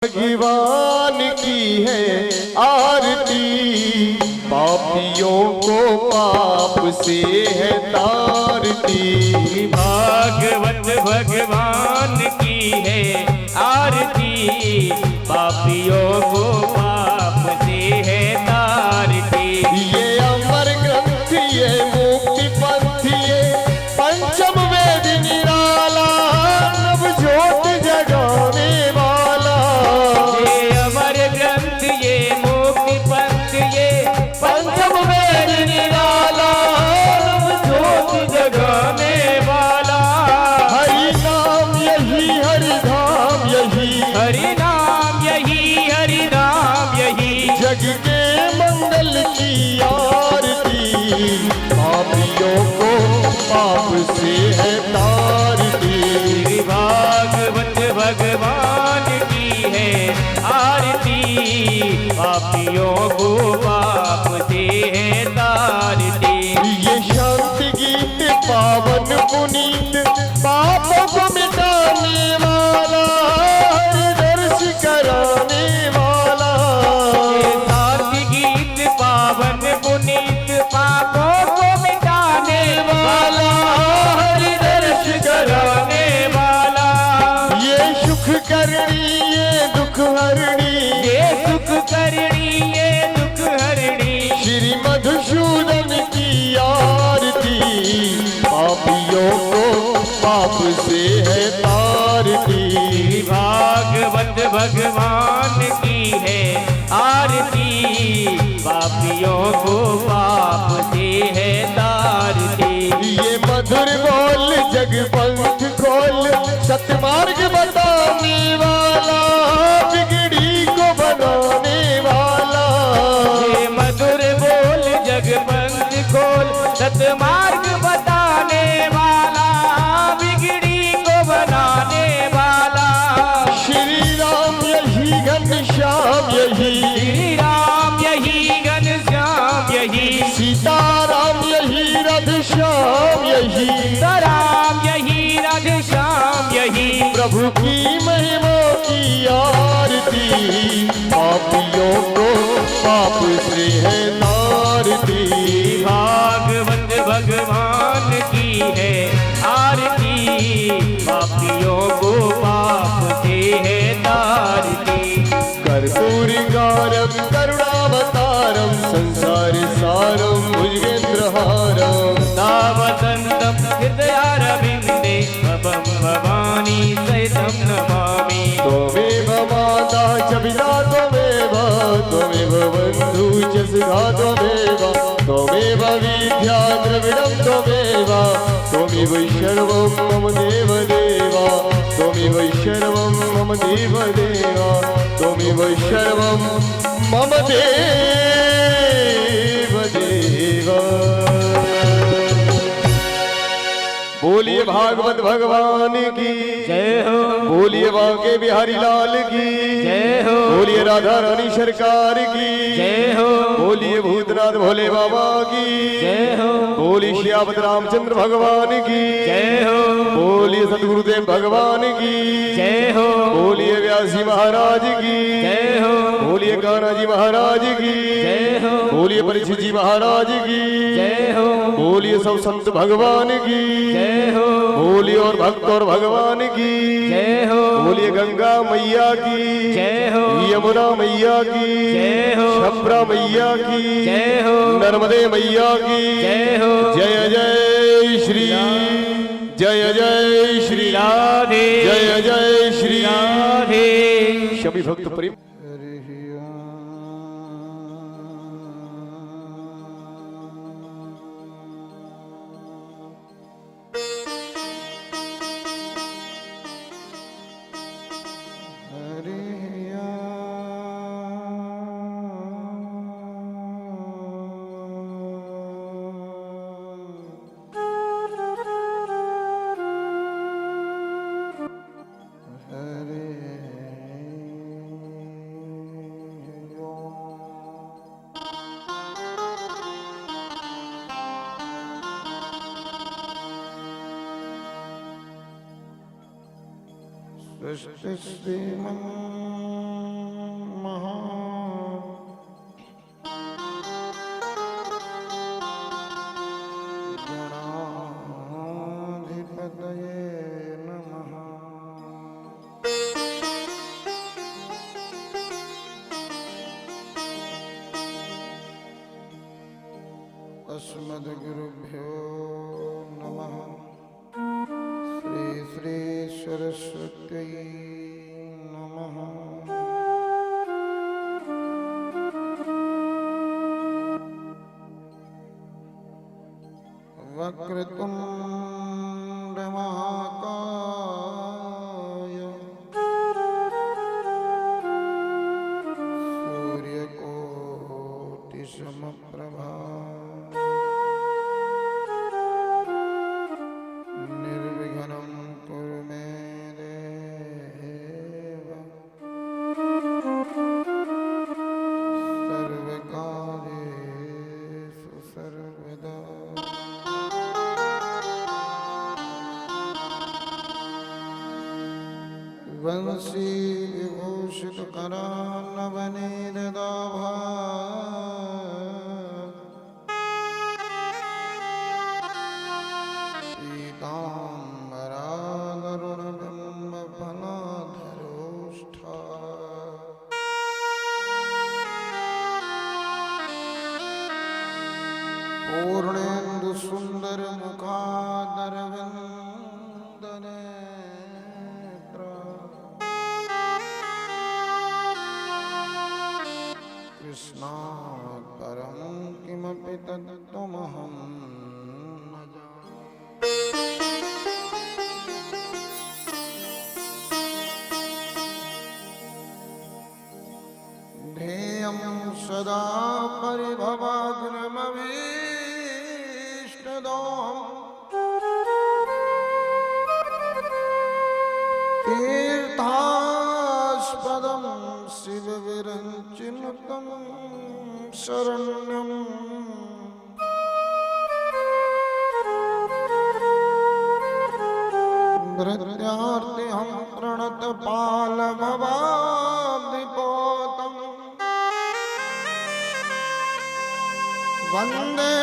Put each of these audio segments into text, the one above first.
भगवान की है आरती, पापियों को पाप से है तारती। भागवत भगवान की है आरती, पापियों को पाप से है तारती। ये अमर ग्रंथ ये मुक्ति पंथ ये पंचम वेद निराला, नव ज्योत जगाने वाला। ये अमर ग्रंथ ये मुक्ति पंथ ये पंचम वेद निराला, नव ज्योत जगाने वाला। हरि नाम यही हरि धाम यही, हरि नाम यही हरि नाम यही, जग के मंगल की आरती, पापियों को पाप से है तारती। भागवत भगवान की है आरती, पापियों को पाप से है तारती। ये शांति गीत पावन पुनीत, पापों को मिटाने वाला, हरि दर्श कराने वाला। ये शांति गीत पावन पुनीत, पापों को मिटाने वाला, हरि दर्श कराने वाला। ये सुख करणी ये दुख हरणी, ये सुख करणी ये दुख हरणी, श्री मधुसूदन की आरती, पापियों को पाप से है तारती। भागवत भगवान की है आरती, पापियों को पाप से है तारती। ये मधुर बोल जग पंथ खोल, सतमार्ग बताने वाला, बिगड़ी को बनाने वाला। ये मधुर बोल जग पंथ खोल, सतमार्ग बताने वाला, बिगड़ी को बनाने वाला। श्री राम यही घनश्याम यही, श्री राम यही घनश्याम यही, सीताराम यही राधेश्याम यही, राम यही राधेश्याम यही। प्रभु की महिमा की आरती, पापियों को पाप से है तारती। भागवत भगवान की है आरती, पापियों को पाप से है तारती। कर्पूर गारम करुणावतारम, संसार सारम भुजगेंद्रहारम। तावदन्तं हृदयारविन्दे भवं भवानी सहितं नमामि। त्वमेव माता च पिता त्वमेव, त्वमेव बन्धु च सखा त्वमेव, त्वमेव विद्या द्रविणं त्वमेव, त्वमेव सर्वं मम देवदेव, त्वमेव सर्वं मम देवदेव, त्वमेव सर्वं मम देवदेव। बोलिए भागवत भगवान की जय हो, बोलिए बांके बिहारी लाल की जय हो, बोलिए राधा रानी सरकार की जय हो, बोलिए भूतनाथ भोले बाबा की जय हो, बोलिए श्रीयावत रामचंद्र भगवान की जय हो, बोलिए सदगुरुदेव भगवान की जय हो, बोलिए व्यास जी महाराज की जय हो, बोलिए कान्हा जी महाराज की जय हो, बोलिए परीक्षित जी महाराज की जय हो, बोलिए सब संत भगवान की जय हो, बोलिए और भक्त और भगवान की जय हो, बोलिए गंगा मैया की जय हो, यमुना मैया की जय हो, क्षिप्रा मैया की जय हो, नर्मदे मैया की जय हो, जय जय श्री, जय जय श्री राधे, जय जय श्री राधे। सभी भक्त प्रेम। सृष्टिस्थितिमन् अस्मद्गुरुभ्यो नमः। श्री श्री सरस्वत्यै नमः। वक्रतुंड महाकाय सूर्यकोटि समप्रभा निर्विघ्नं कुरु मे देव सर्वकार्येषु सर्वदा। वंशी विभूषित करान्नवनीरदाभा पीताम्बरागरुणबिम्बफलाधरोष्ठा पूर्णेन्दुसुन्दरमुखादरविन्दनेत्रा कृष्णात् परं किमपि तत्त्वमहं न जाने। ध्येयं सदा परिभवाग्रमभीष्टदोहम् तीर्थास्पदं शिवविरञ्चिनुतं शरण्यम् भृत्यार्तिहं प्रणतपालभवाब्धिपोतम् वन्दे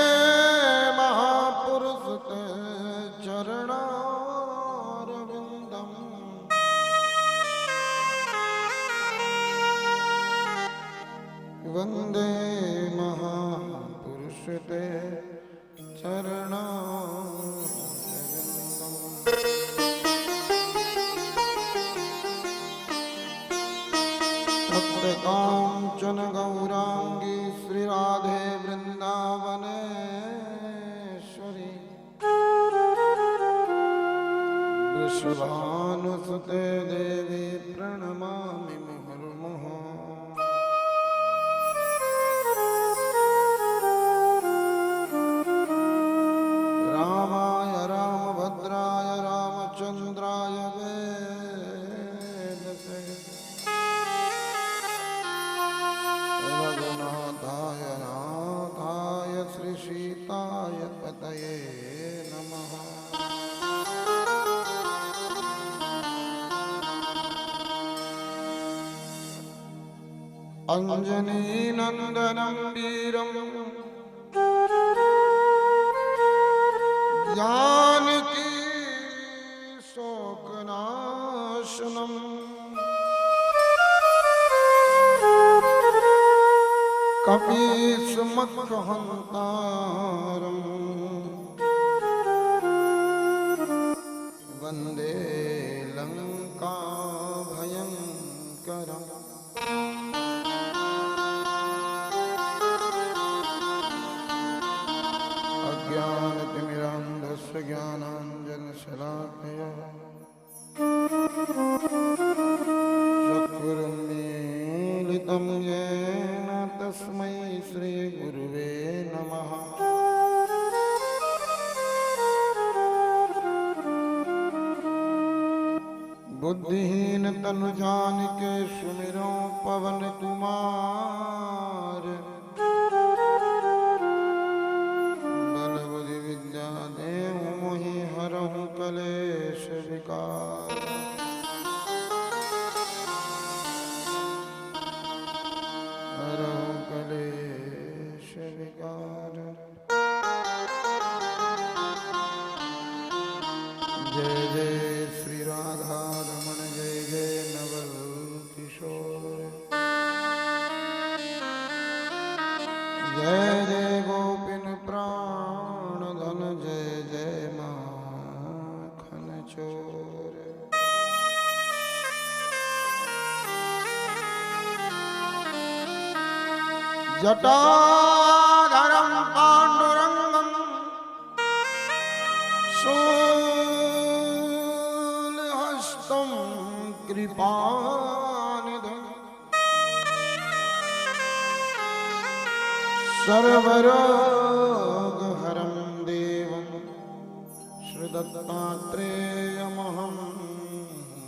महापुरुषते चरणारविन्दम्। वन्दे महापुरुषते चरणारविन्दम्। तप्तकाञ्चन गौराङ्गी श्रीराधे वृन्दावनेश्वरी वृषभानुसुते देवी प्रणमामि मुहुर्मुहुः। रामाय रामभद्राय रामचन्द्राय वेदसे रघुनाथाय नाथाय श्रीसीताय पतये नमः। अंजनीनंदनं वीरं जानकी शोकनाशनम् कपीशमक्षहन्तारम् वन्दे लङ्काभयङ्करम्। अज्ञानतिमिरान्धस्य ज्ञानाञ्जनशलाकया चक्षुरुन्मीलितं येन तस्मै श्रीगुरुवे नमः। बुद्धिहीन तनु जानिके सुमिरो पवन कुमार बल बुद्धि विद्या देहु मोहि हरहु कलेश विकार। हरहु कलेश विकार। जय जय श्री राधा रमण जय जय नवल किशोर। जटाधरं पाण्डुरङ्गं शूलहस्तं कृपानिधिं सर्वरोगहरं देवं श्रीदत्तात्रेयमहं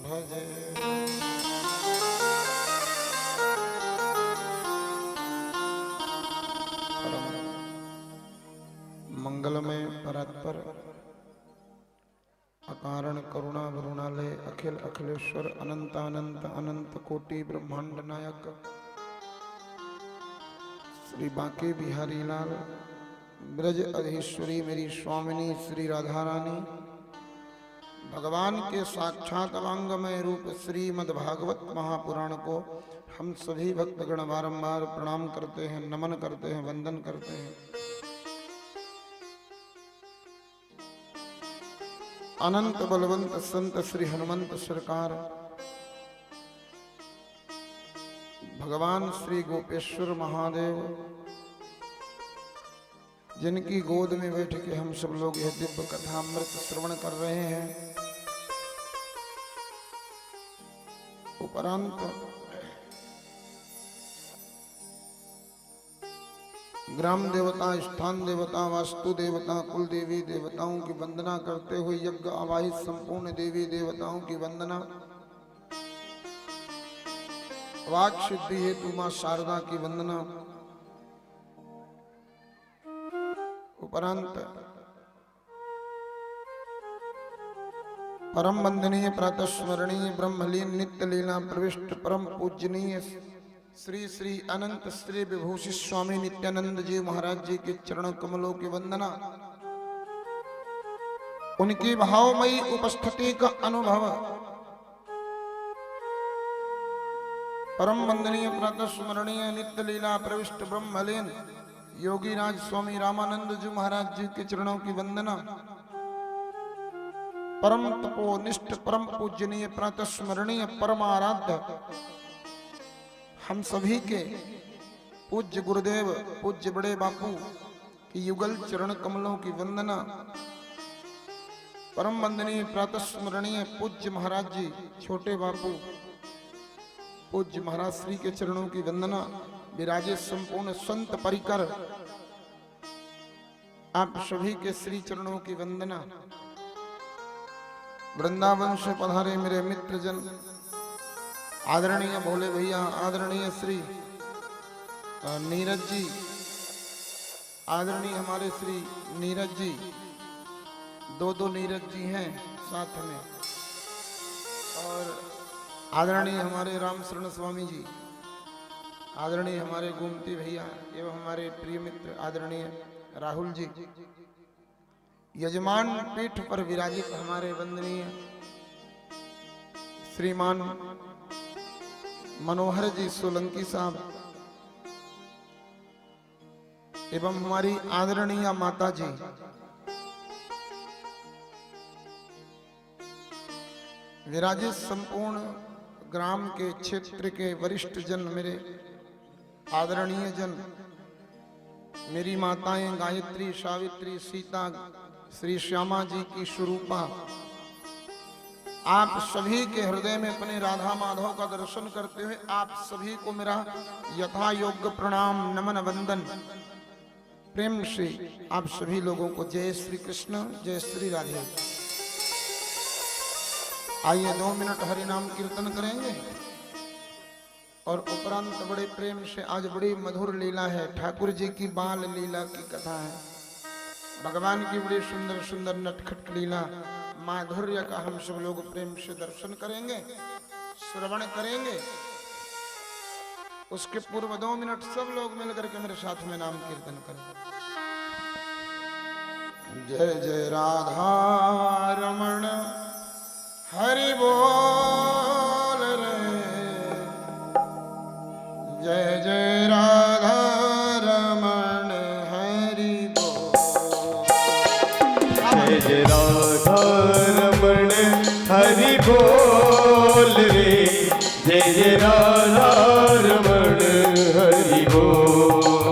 भजे। मंगलमय परात्पर अकारण करुणा वरुणालय अखिल अखिलेश्वर अनंत अनंत अनंत कोटि ब्रह्मांड नायक श्री बांके बिहारी लाल ब्रज अधीश्वरी मेरी स्वामिनी श्री राधा रानी भगवान के साक्षात वांगमय रूप श्रीमद् भागवत महापुराण को हम सभी भक्तगण बारंबार प्रणाम करते हैं, नमन करते हैं, वंदन करते हैं। अनंत बलवंत संत श्री हनुमंत सरकार भगवान श्री गोपेश्वर महादेव जिनकी गोद में बैठ के हम सब लोग यह दिव्य कथा अमृत श्रवण कर रहे हैं, उपरांत ग्राम देवता, स्थान देवता, वास्तु देवता, कुल देवी देवताओं की वंदना करते हुए यज्ञ आवाहित संपूर्ण देवी देवताओं की वंदना, वाक सिद्धि हेतु मां शारदा की वंदना, उपरांत परम वंदनीय प्रातः स्मरणीय ब्रह्मलीन नित्य लीला प्रविष्ट परम पूजनीय श्री श्री अनंत श्री विभूषित स्वामी नित्यानंद जी महाराज जी के चरण कमलों की वंदना, उनकी भावमयी उपस्थिति का अनुभव, परम वंदनीय प्रातः स्मरणीय नित्य लीला प्रविष्ट ब्रह्मलीन योगी राज स्वामी रामानंद जी महाराज जी के चरणों की वंदना, परम तपोनिष्ठ परम पूजनीय प्रातः स्मरणीय परम आराध्य हम सभी के पूज्य गुरुदेव पूज्य बड़े बापू की युगल चरण कमलों की वंदना, परम वंदनीय प्रातः स्मरणीय पूज्य महाराज जी छोटे बापू पूज्य महाराज श्री के चरणों की वंदना, विराजे संपूर्ण संत परिकर आप सभी के श्री चरणों की वंदना। वृंदावन से पधारे मेरे मित्र जन, आदरणीय भोले भैया, आदरणीय श्री नीरज जी, आदरणीय हमारे श्री नीरज जी, दो नीरज जी हैं साथ में, और आदरणीय हमारे राम शरण स्वामी जी, आदरणीय हमारे गोमती भैया एवं हमारे प्रिय मित्र आदरणीय राहुल जी, यजमान पीठ पर विराजित हमारे वंदनीय श्रीमान मनोहर जी सोलंकी साहब एवं हमारी आदरणीय माता जी, विराजित संपूर्ण ग्राम के क्षेत्र के वरिष्ठ जन, मेरे आदरणीय जन, मेरी माताएं गायत्री, सावित्री, सीता, श्री श्यामा जी की स्वरूपा, आप सभी के हृदय में अपने राधा माधव का दर्शन करते हुए आप सभी को मेरा यथा योग्य प्रणाम नमन वंदन प्रेम से आप सभी लोगों को जय श्री कृष्ण, जय श्री राधे। आइए 2 मिनट हरि नाम कीर्तन करेंगे और उपरांत बड़े प्रेम से आज बड़ी मधुर लीला है, ठाकुर जी की बाल लीला की कथा है। भगवान की बड़ी सुंदर सुंदर नटखट लीला माधुर्य का हम सब लोग प्रेम से दर्शन करेंगे, श्रवण करेंगे। उसके पूर्व 2 मिनट सब लोग मिलकर के मेरे साथ में नाम कीर्तन करें। जय जय राधा रमण हरि बोल रे, जय जय राधा रमण हरि बोल, जय जय राधा रमण हरि बोल रे, जय जय राधा रमण हरि बोल।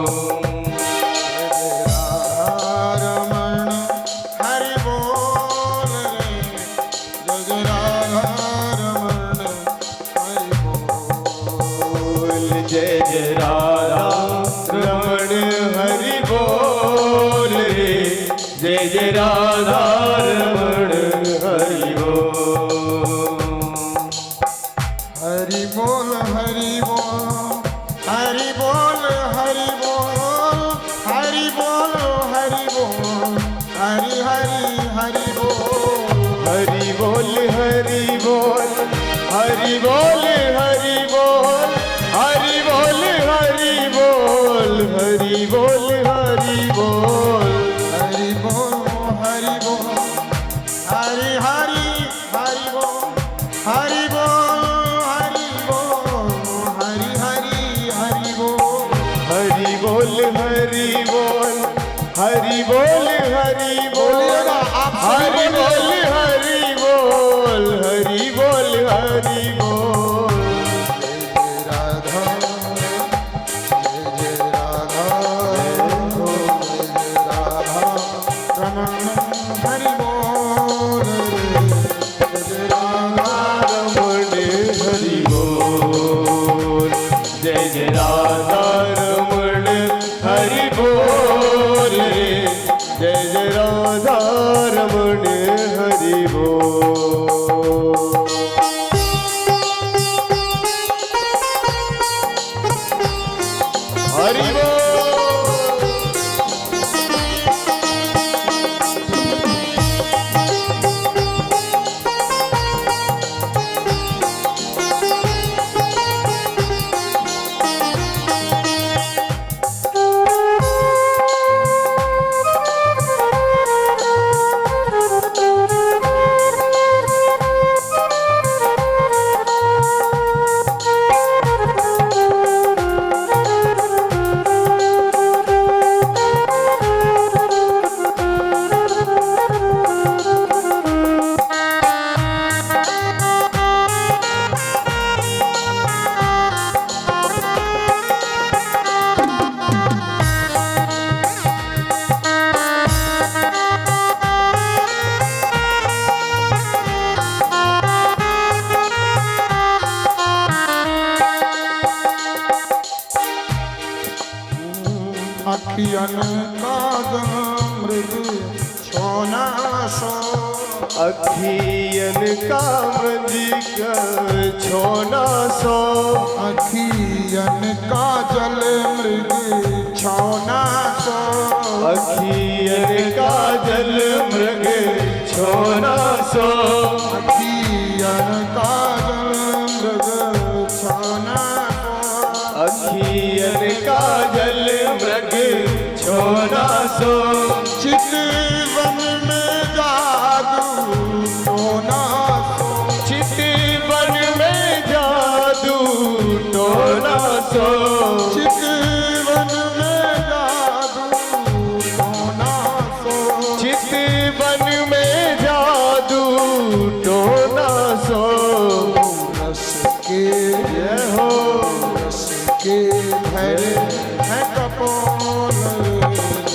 जय जय राधा रमण हरि बोल रे जय जय राधा रमण हरि बोल। हरि बोल हरि बोल हरि बोल हरि बोल हरि बोल हरि बोल हरि हरि हरि बोल हरि बोल हरि बोल हरि बोल हरि बोल हरि बोल हरि बोल हरि बोल हरि बोल हरि बोल हरि बोल हरि हरि हरि बोल हरि बोल हरि बोल हरि हरि हरि बोल हरि बोल हरि बोल हरि बोल हरि बोलिएगा बोल आप हरि बोल हरि बोल हरि बोल हरि बोल। राधा जय जय राधा रमण हरि बोल जय राधा रमण हरि बोल जय जय राधा रमण हरि बोल रे जय जय राधा रमण हरि बोल। हरि बोल। अखियन कागन मृग छोना सो अखियन का मृग छोना सो अखियन का जल मृग छोना सो अखियन का जल मृग छोना सो अखियन का जल मृग छोना सो अखियन का जल मृग छोना सो चितवन में जादू टोना सो चितवन में जादू टोना सो चितवन में जादू टोना सो चितवन में जादू टोना सो रस के जय हो रस के भरे हैं कपोल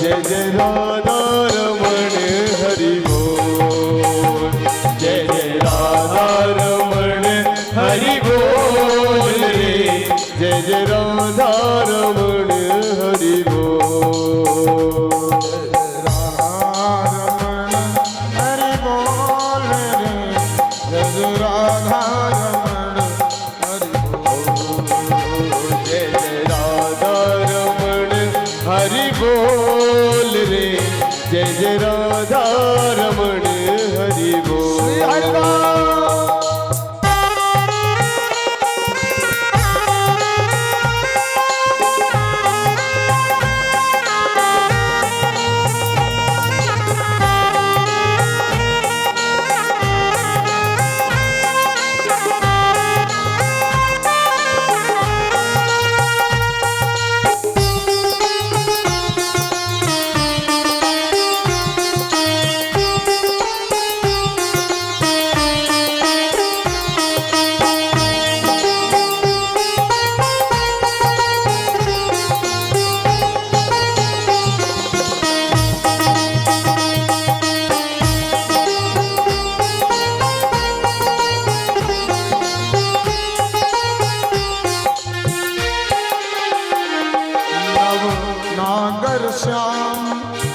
जय जय राधा रमण हरि बोल जय जय राधा रमण हरि बोल रे जय जय राधा रमण हरि बोल। रमण हरि बोल रे जय राधा रमण हरि बोल जय जय राधा रमण हरि बोल रे जय जय राधा रमण हरि बोल। श्री हरिदास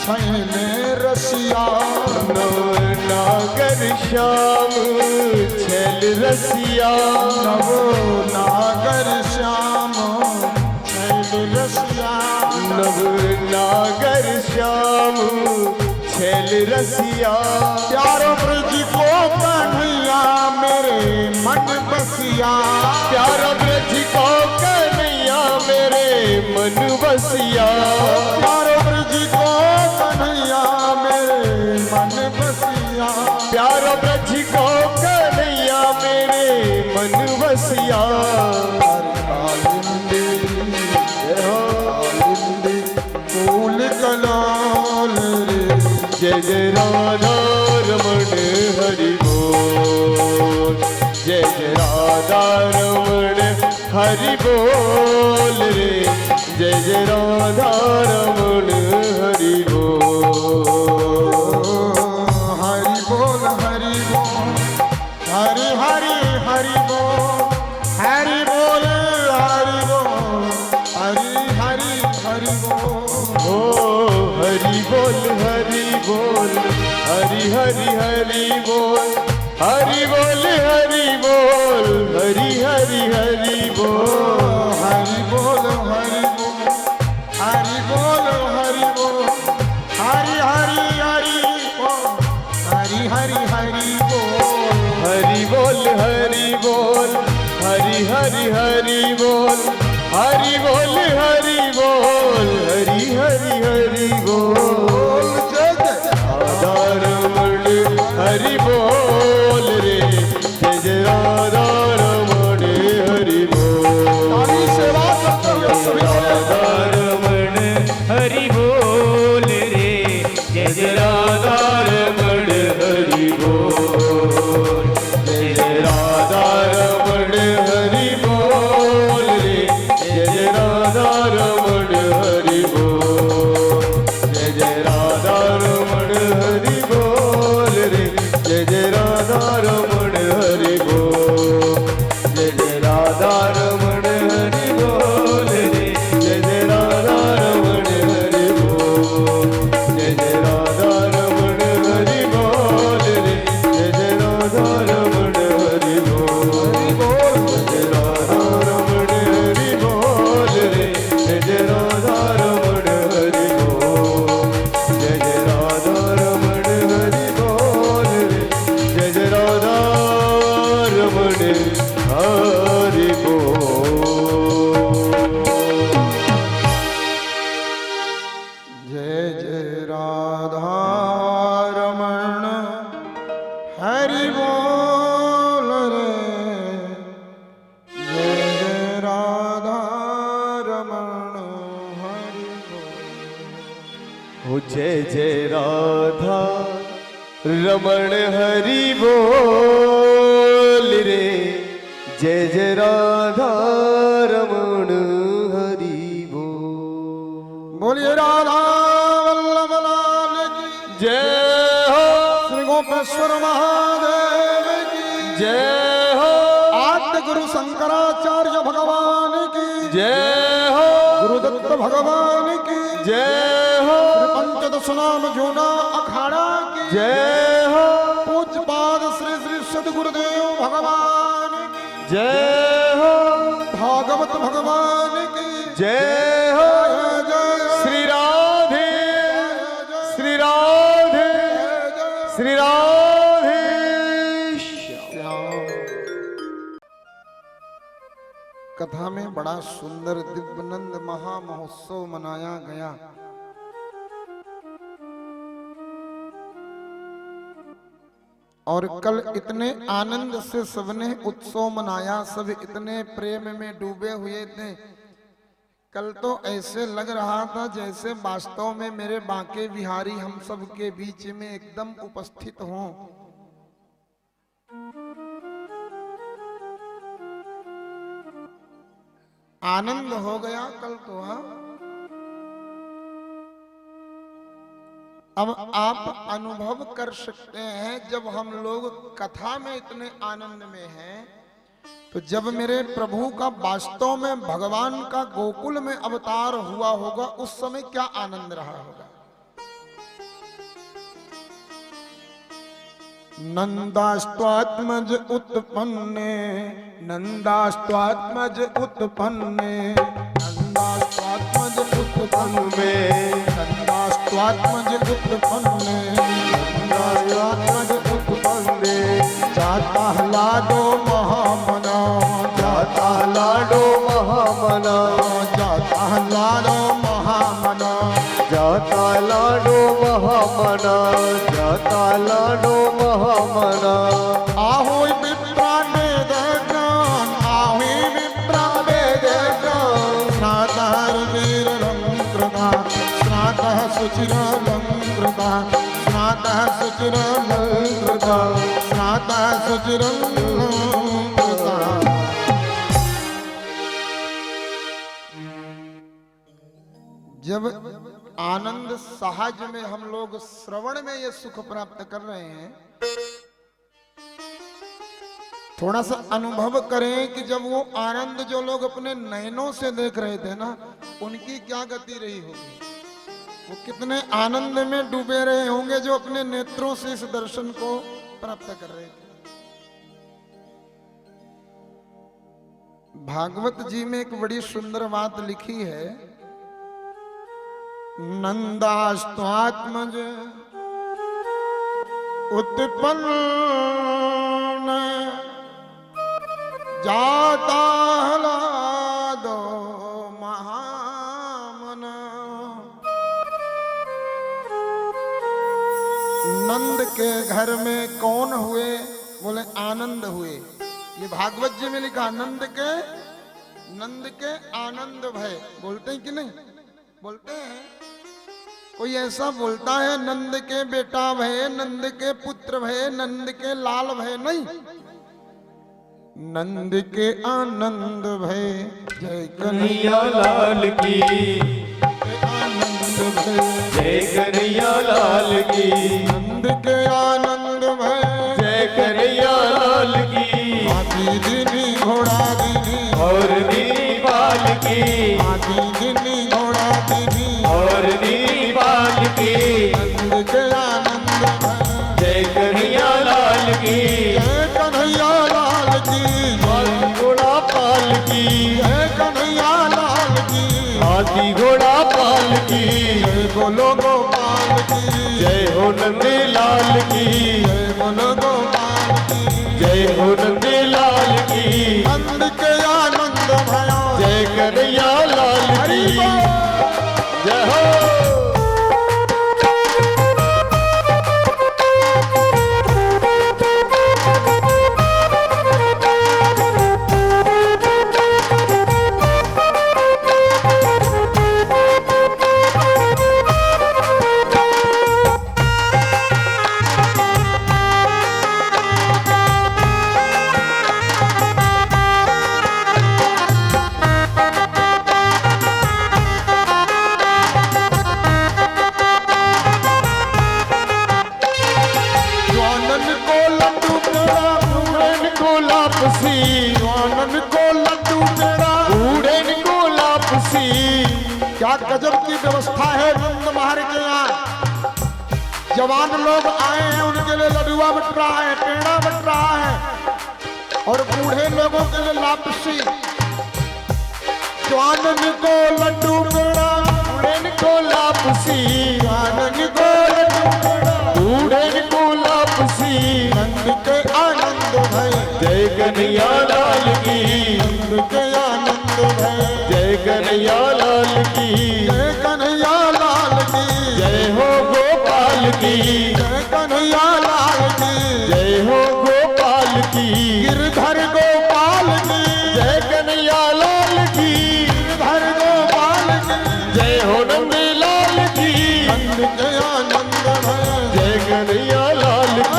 छैले रसिया नव नागर श्याम छैल रसिया नव नागर श्याम छैल रसिया नव नागर श्याम छैल रसिया प्यारो ब्रज को कन्हैया मेरे मन बसिया प्यारा ब्रज को कन्हैया मेरे मन बसिया प्यारो ब्रज को कन्हैया मेरे मन बसिया प्यारा ब्रज को कन्हैया मेरे मन बसिया कालिंदी कालिंदी फूल कलाल रे जय जय राधा रमण हरि बोल जय जय राधा रमण हरि बोल रे जय जय राधा रमण हरि बोल हरि बोल हरि बोल हरि हरि हरि बोल हरि बोल हरि बोल हरि हरि हरि बोल ओ हरि बोल हरि बोल हरि हरि हरि बोल हरि बोल हरि बोल हरि हरि हरि बोल हरि बोल हरि बोल हरि बोल हरि बोल हरि हरि हरि बोल हरि हरि हरि बोल हरि बोल हरि बोल हरि हरि हरि बोल हरि बोल हरि बोल हरि हरि हरि बोल जय जय राधा रमण हरि बोल रे जय जय राधा रमण हरि बोल ताली सेवा करते हुए सभी राधा रमण हरि बोल रे जय जय राधा रमण हरि बोल जय जय राधा रमण हरि बोल रे जय जय राधा रमण हरि बोल जय जय राधा रमण हरि बोल रे जय जय राधा रमण हरि बोल जय जय राधा रमण हरि बोल रे जय जय राधा रमण हरि बोल जय जय राधा रमण हरि बोल रे जय जय राधा रमण हरि बोल जय राधा रमण हरि बोल रे जय जय राधा रमण हरि बोल जय जय राधा रमण हरि बोल रे जय जय राधा रमण हरि बोल जय जय राधा रमण हरि बोल रे जय जय राधा रमण हरि बोल हो जय जय राधा रमण हरि बोल रे जय जय राधा रमण हरि बोल बोलिए राधा वल्लभ लाल की जय हो श्री गोपेश्वर महादेव की जय हो आद्य गुरु शंकराचार्य भगवान की जय हो गुरुदत्त भगवान की जय हो पंचदश नाम जूना अखाड़ा की जय हो पूज्य पाद श्री श्री सदगुरुदेव भगवान की जय हो भागवत भगवान की जय हो जय जय श्री राधे श्री राधे श्री राधे श्याम। कथा में बड़ा सुंदर दिव्यनंद महा महोत्सव मनाया गया। और कल इतने आनंद से सबने उत्सव मनाया, सब इतने प्रेम में डूबे हुए थे। कल तो ऐसे लग रहा था जैसे वास्तव में मेरे बांके बिहारी हम सब के बीच में एकदम उपस्थित हों। आनंद हो गया कल तो। हाँ, अब आप अनुभव कर सकते हैं जब हम लोग कथा में इतने आनंद में हैं, तो जब मेरे प्रभु का वास्तव में भगवान का गोकुल में अवतार हुआ होगा उस समय क्या आनंद रहा होगा। नंदास्त्वात्मज उत्पन्ने, नंदास्त्वात्मज उत्पन्ने, नंदास्त्वात्मज उत्पन्ने, नंदास्त्वात्मज उत्पन्ने, नंदास्त्वात्मज उत्पन्ने, जाता लाडो महामना, जाता लाडो महामना, जाता लाडो महामना, जाता लाडो महामना, जाता लाडो महामना। आहोई विप्रा वेद ज्ञान, आहोई विप्रा वेद ज्ञान, स्नातः वीरलंकृता, स्नातः शुचिरलंकृता, स्नातः शुचिरलंकृता, स्नातः शुचिरलंकृता। जब आनंद सहज में हम लोग श्रवण में ये सुख प्राप्त कर रहे हैं, थोड़ा सा अनुभव करें कि जब वो आनंद जो लोग अपने नयनों से देख रहे थे ना, उनकी क्या गति रही होगी। वो कितने आनंद में डूबे रहे होंगे जो अपने नेत्रों से इस दर्शन को प्राप्त कर रहे थे। भागवत जी में एक बड़ी सुंदर बात लिखी है, नंदास्त्वात्मज उत्पन्न जाता ह्लादो महामना। नंद के घर में कौन हुए? बोले आनंद हुए। ये भागवत जी में लिखा, नंद के आनंद भय। बोलते हैं कि नहीं? बोलते हैं। कोई ऐसा बोलता है नंद के बेटा भय, नंद के पुत्र भय, नंद के लाल भय? नहीं, नंद के आनंद भय। जय कन्हैया लाल की, आनंद भय, जय कन्हैया लाल की, नंद के आनंद भय, जय कन्हैया लाल की। हाथी दीनी घोड़ा दीनी और दीनी बाल की, हाथी दीनी घोड़ा दीनी और दीनी बाल की। नंद के आनंद भय, जय कन्हैया लाल की, जय कन्हैया लाल की, हाथी घोड़ा पाल की, जय कन्हैया लाल की, हाथी घोड़ा पाल की। जय बोलो गोपाल की, जय हो नंदी लाल की, जय बोलो गोपाल की, जय हो नंदी लाल की। नंद के आनंद भया, जय कन्हैया लाल की, जय हो। क्या गजब की व्यवस्था है नंद महाराज के यहाँ। जवान लोग आए हैं, उनके लिए लडुआ बट रहा है, पेड़ा बट रहा है, और बूढ़े लोगों के लिए लापसी। जवानन को लड्डू पेड़ा, बूढ़े को लापसी, जवानन को लड्डू पेड़ा, बूढ़े को लापसी। नंद के आनंद भय, जय कन्हैया लाल की, नंद के आनंद भय, जय कन्हैया लाल की, जय कन्हैया लाल की, जय हो गोपाल की, जय कन्हैया लाल की, जय हो गोपाल की। गिरधर गोपाल की, जय कन्हैया लाल की, गिरधर गोपाल की, जय हो नंदी लाल की, नंद के आनंद भय। जय कन्हैया लाल की।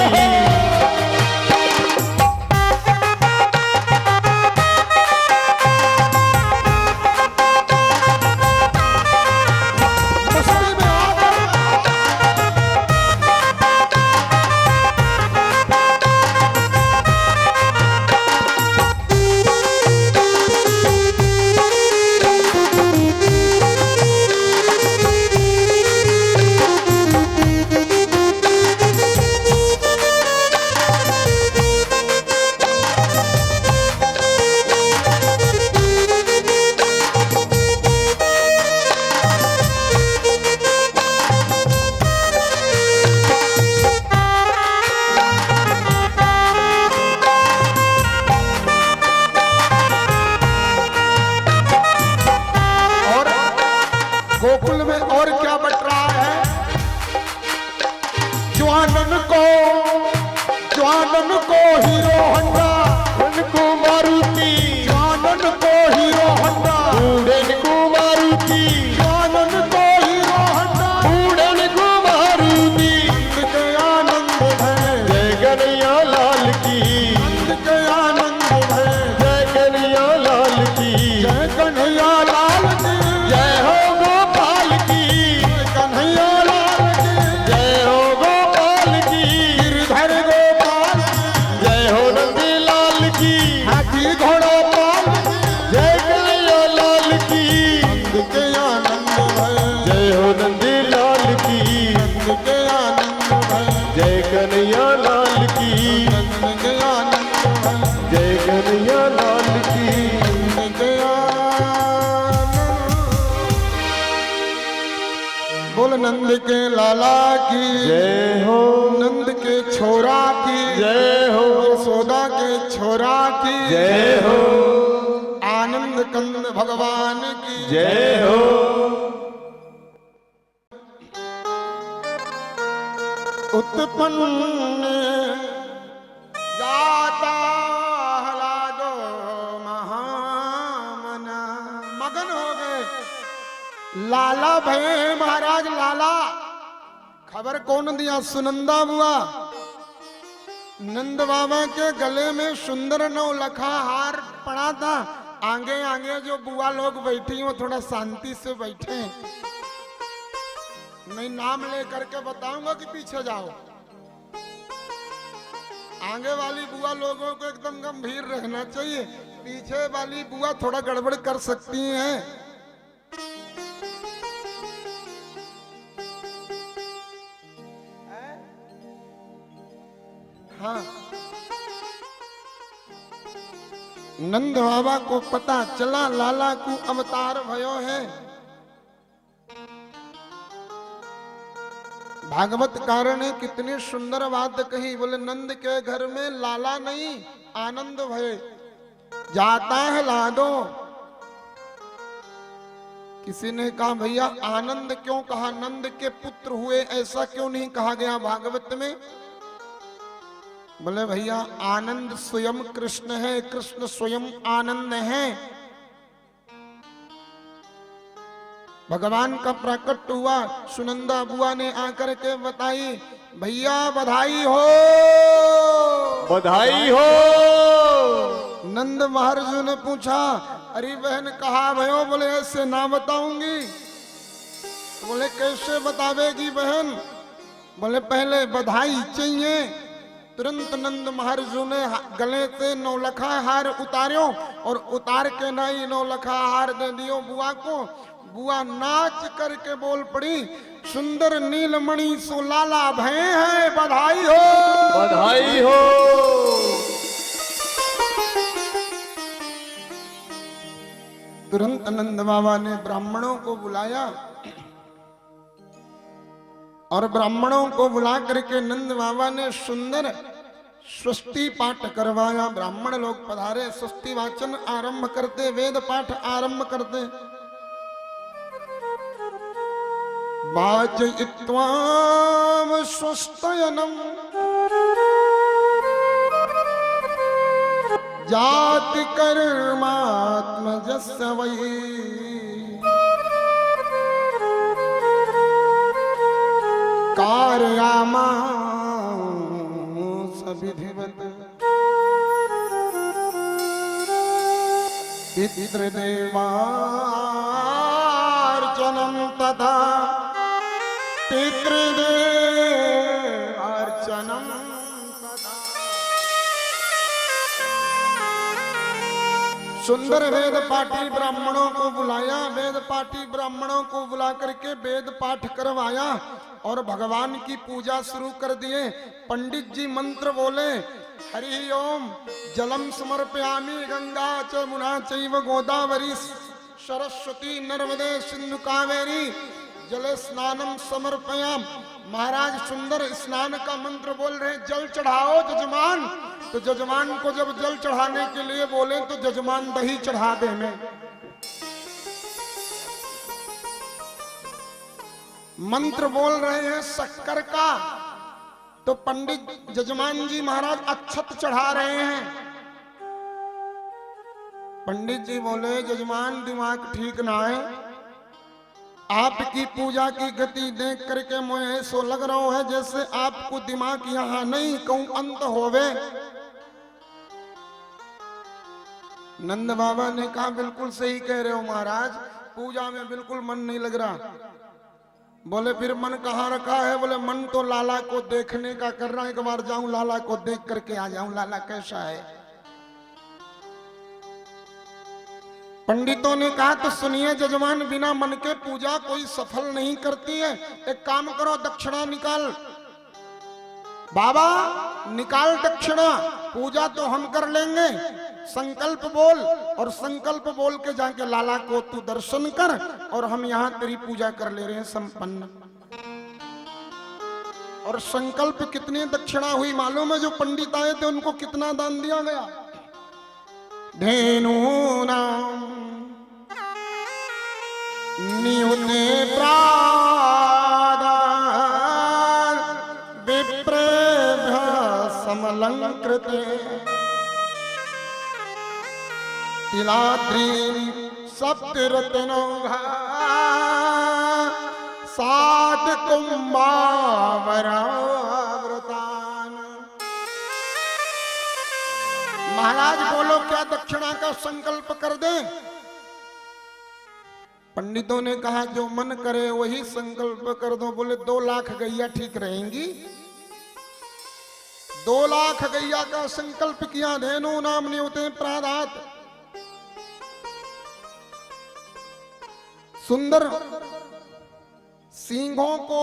मस्ती में आ गए। हीरो होंडा, मन को मारुति, जानन को हीरो होंडा, उड़न को मारुति, जानन को हीरो होंडा, उड़न को मारुति। नंद के आनंद है, जय कन्हैया लाल की, नंद के आनंद है, जय कन्हैया लाल की, जय कन्हैया लाल की, जय हो गोपाल की, जय कन्हैया लाल की, जय हो गोपाल की, गिरधर गोपाल की, जय हो नंदी लाल की, हाथी घोड़ा पाल की, जय कन्हैया लाल की, नंद के आनंद है, जय हो नंदी लाल की, नंद के आनंद है, जय कन्हैया लाल की, नंद के आनंद है, जय कन्हैया लाल की। नंद के आनंद। बोल नंद के लाला की, जय हो, नंद के छोरा की, जय हो, यशोदा के छोरा की, जय हो, आनंद कंद भगवान की जय हो। उत्पन्न जाता हलादो महामना, मगन हो गए लाला भय महाराज लाला। खबर कौन दिया? सुनंदा बुआ। नंद बाबा के गले में सुंदर नौलखा हार पड़ा था। आगे आगे जो बुआ लोग बैठी हो थोड़ा शांति से बैठे। मैं नाम लेकर के बताऊंगा कि पीछे जाओ। आगे वाली बुआ लोगों को एकदम गंभीर रहना चाहिए। पीछे वाली बुआ थोड़ा गड़बड़ कर सकती हैं। हाँ, नंद बाबा को पता चला लाला को अवतार भयो है। भागवत कार ने कितनी सुंदर बात कही। बोले नंद के घर में लाला नहीं आनंद भय जाता है लादो। किसी ने कहा भैया आनंद क्यों कहा? नंद के पुत्र हुए ऐसा क्यों नहीं कहा गया भागवत में? बोले भैया आनंद स्वयं कृष्ण है, कृष्ण स्वयं आनंद है। भगवान का प्रकट हुआ। सुनंदा बुआ ने आकर के बताई भैया बधाई हो, बधाई हो। नंद महाराज ने पूछा अरे बहन कहा भयो? बोले ऐसे ना बताऊंगी। बोले कैसे बतावेगी बहन? बोले पहले बधाई चाहिए। तुरंत नंद महाराज ने गले से नौलखा हार उतारो और उतार के नई नौलखा हार दे दियो बुआ को। बुआ नाच करके बोल पड़ी सुंदर नीलमणि सो लाला भय है, बधाई हो, बधाई हो। तुरंत नंद बाबा ने ब्राह्मणों को बुलाया और ब्राह्मणों को बुला करके नंद बाबा ने सुंदर स्वस्ति पाठ करवाया। ब्राह्मण लोग पधारे, स्वस्ति वाचन आरंभ करते, वेद पाठ आरंभ करते। वाचयित्वाम स्वस्तयनम जाति कर्मात्मजस्य वै कारयामास विधिवत् पितृदेवार्चनं तथा पितृदेवार्चनं तथा। सुंदर वेद पाठी ब्राह्मणों को बुलाया। वेद पाठी ब्राह्मणों को बुला करके वेद पाठ करवाया और भगवान की पूजा शुरू कर दिए। पंडित जी मंत्र बोले हरि ओम जलम समर्पयामि गंगा च मुना चैव गोदावरी सरस्वती नर्मदे सिंधु कावेरी जल स्नानम समर्पयाम। महाराज सुंदर स्नान का मंत्र बोल रहे जल चढ़ाओ जजमान। तो जजमान को जब जल चढ़ाने के लिए बोले तो जजमान दही चढ़ा दे में। मंत्र बोल रहे हैं शक्कर का। तो पंडित जजमान जी महाराज अक्षत चढ़ा रहे हैं। पंडित जी बोले, जजमान दिमाग ठीक ना है, आपकी पूजा की गति देख करके मुझे ऐसा लग रहा है जैसे आपको दिमाग यहाँ नहीं कहूं अंत होवे। नंद बाबा ने कहा, बिल्कुल सही कह रहे हो महाराज, पूजा में बिल्कुल मन नहीं लग रहा। बोले, फिर मन कहाँ रखा है? बोले, मन तो लाला को देखने का कर रहा है, एक बार जाऊं लाला को देख करके आ जाऊं, लाला कैसा है। पंडितों ने कहा, तो सुनिए जजमान, बिना मन के पूजा कोई सफल नहीं करती है। एक काम करो, दक्षिणा निकाल। बाबा निकाल दक्षिणा, पूजा तो हम कर लेंगे, संकल्प बोल, और संकल्प बोल के जाके लाला को तू दर्शन कर, और हम यहाँ तेरी पूजा कर ले रहे हैं संपन्न। और संकल्प कितनी दक्षिणा हुई मालूम है? जो पंडित आए थे उनको कितना दान दिया गया? धेनूनां नियुते प्रादान विप्रेभ्यः समलंकृते तिलाद्रीं सप्तरत्नौघा सात कुंभावरावृतान। महाराज बोलो, क्या दक्षिणा का संकल्प कर दें? पंडितों ने कहा, जो मन करे वही संकल्प कर दो। बोले, 2 लाख गैया ठीक रहेंगी? 2 लाख गैया का संकल्प किया। धेनु नाम नियुते प्रादात, सुंदर सींगों को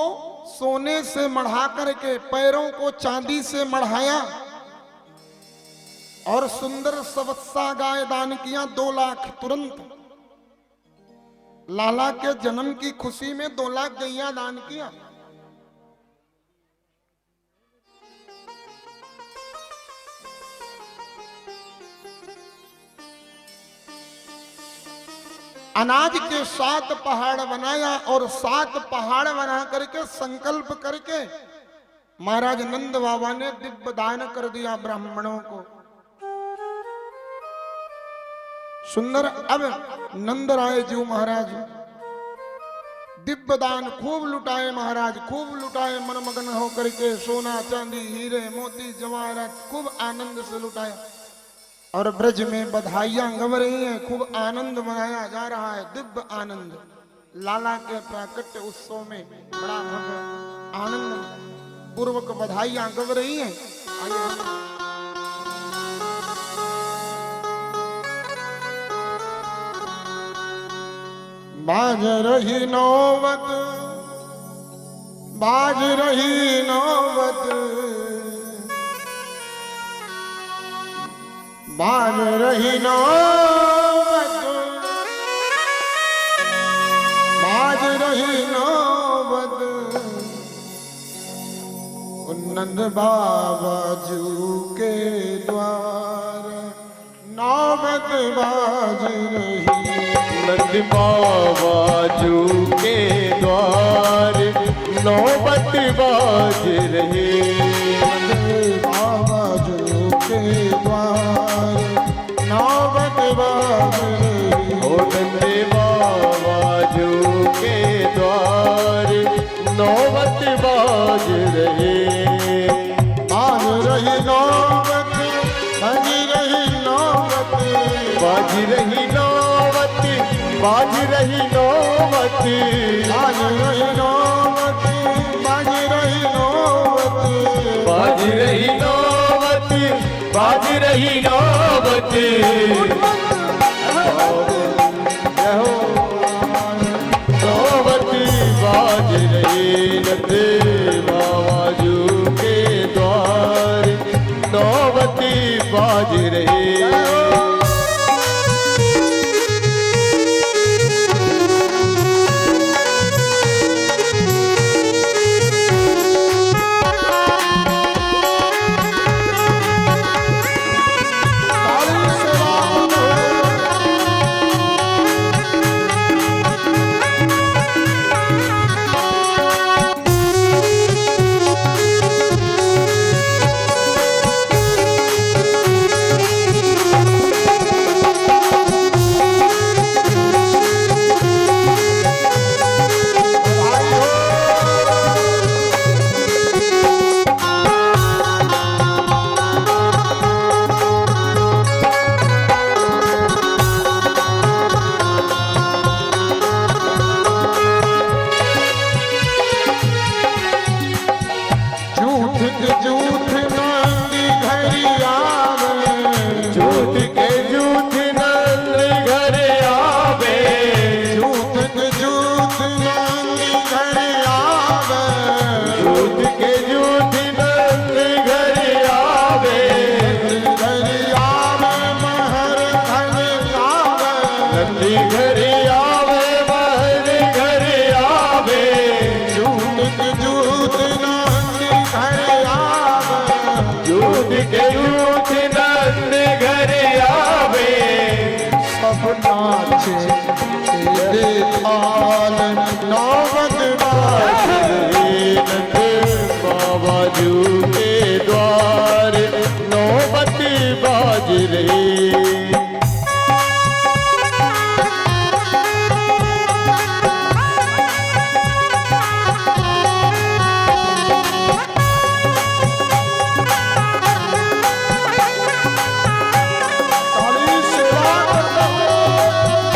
सोने से मढ़ा करके, पैरों को चांदी से मढ़ाया, और सुंदर सवत्सा गाय दान किया। 2 लाख तुरंत लाला के जन्म की खुशी में 2 लाख गैया दान किया। अनाज के 7 पहाड़ बनाया, और 7 पहाड़ बना करके संकल्प करके महाराज नंद बाबा ने दिव्य दान कर दिया ब्राह्मणों को। सुंदर। अब नंद राय जी महाराज दिव्य दान खूब लुटाए, महाराज खूब लुटाए, मनमगन होकर के सोना चांदी हीरे मोती जवाहरात खूब आनंद से लुटाया। और ब्रज में बधाइयां गव रही हैं, खूब आनंद मनाया जा रहा है, दिव्य आनंद। लाला के प्राकट्य उत्सव में बड़ा भव्य आनंद पूर्वक बधाइयां गव रही हैं। बाज रही नौबत, बाज रही नौबत, बाज रही नौबत, बाज रही नौबत, नंद बाबा जू के द्वार नौबत बाज रही। नंद बाबा जू के द्वार नौबत बाज रहे। नंद बाबा जू के द्वार नौबत बाज रही। ओ नंद बाबा जू के द्वार नौबत बाज रहे। बाज रही नौबत, बाज रही नौबत, बाज रही नौबत, बाज रही नौबत, बाज रही नौबत, बाज रही नौबत, बाज रही नौबत, बाज रही नौबत। नौबत बाज रही। नंद बाबा जू के द्वार नौबत बाज रही। थाल नौबत बाजे नंद बाबा जू के द्वार नौबत बाज रे। ताली सेवा करता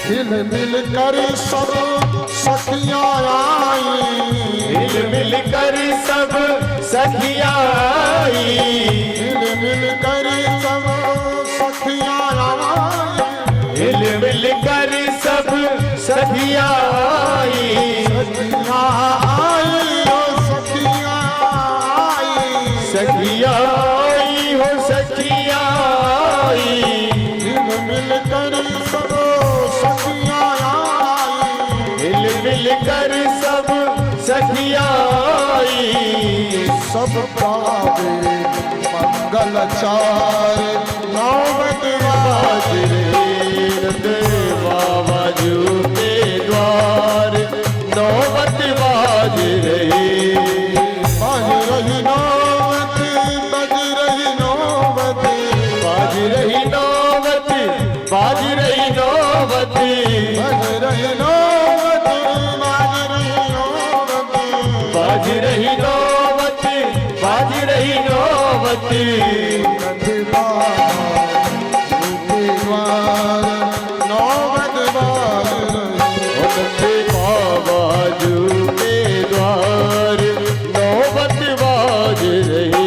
हिल मिल कर सब सखियां आई हिल मिल कर सब सखियां आई हिल मिल कर सब सखियां आई हिल मिल कर सब सखियां आई सखियां आई ओ सखियां आई सखियां आई हो सखियां आई हिल मिल कर सब सखियां आई हिल मिल कर सब सखियां आई सब पावे मंगल चार नौबत बाज रे नंद बाबा जू के द्वार नौबत बाज रही बाज रही नौबत बज रही नौबत बाज रही नौबत बाज रही नौबत बज रही नौबत बाज रही नौबत बाज रही नौबत बाज रही नौबत नंद बाबा के द्वार नौबत बाज रही नंद बाबा जू के द्वार नौबत बाज रही।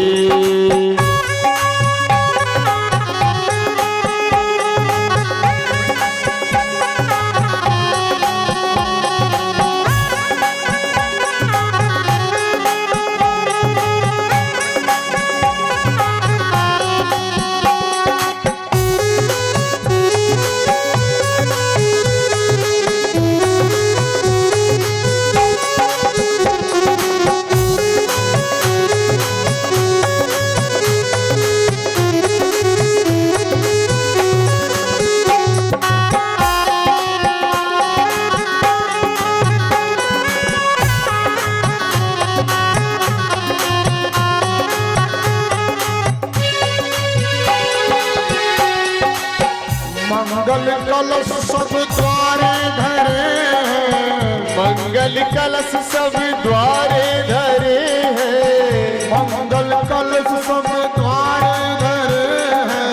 मंगल कलश सब द्वारे धरे हैं मंगल कलश सब द्वारे धरे हैं मंगल कलश सब द्वारे धरे हैं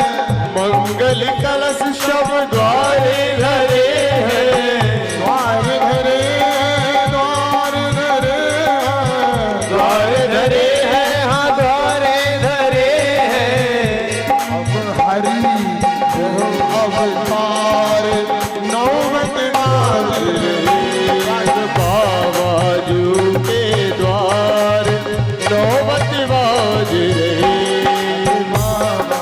मंगल कलश सब द्वारे धरे हैं द्वार धरे द्वार धरे द्वार धरे हैं हाँ द्वारे धरे हैं अब हरि अवतार नौबत बाज रही बाबा जू के द्वार नौबत बाज रही बाबा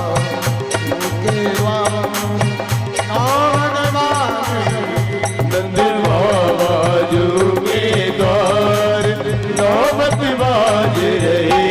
के द्वार नौबत बाज रही नंद बाबा जू के द्वार नौबत बाज रही।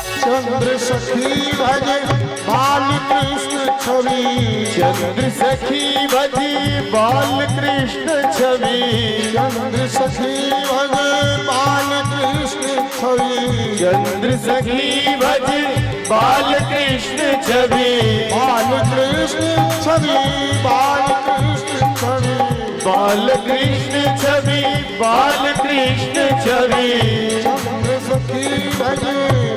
सखी भज बाल कृष्ण छवि चंद्र सखी भजी बाल कृष्ण छवि चंद्र सखी भज बाल कृष्ण छवि चंद्र सखी भज बाल कृष्ण छवि बाल कृष्ण छवि बाल कृष्ण छवि बाल कृष्ण छवि बाल कृष्ण छवि चंद्र सखी भज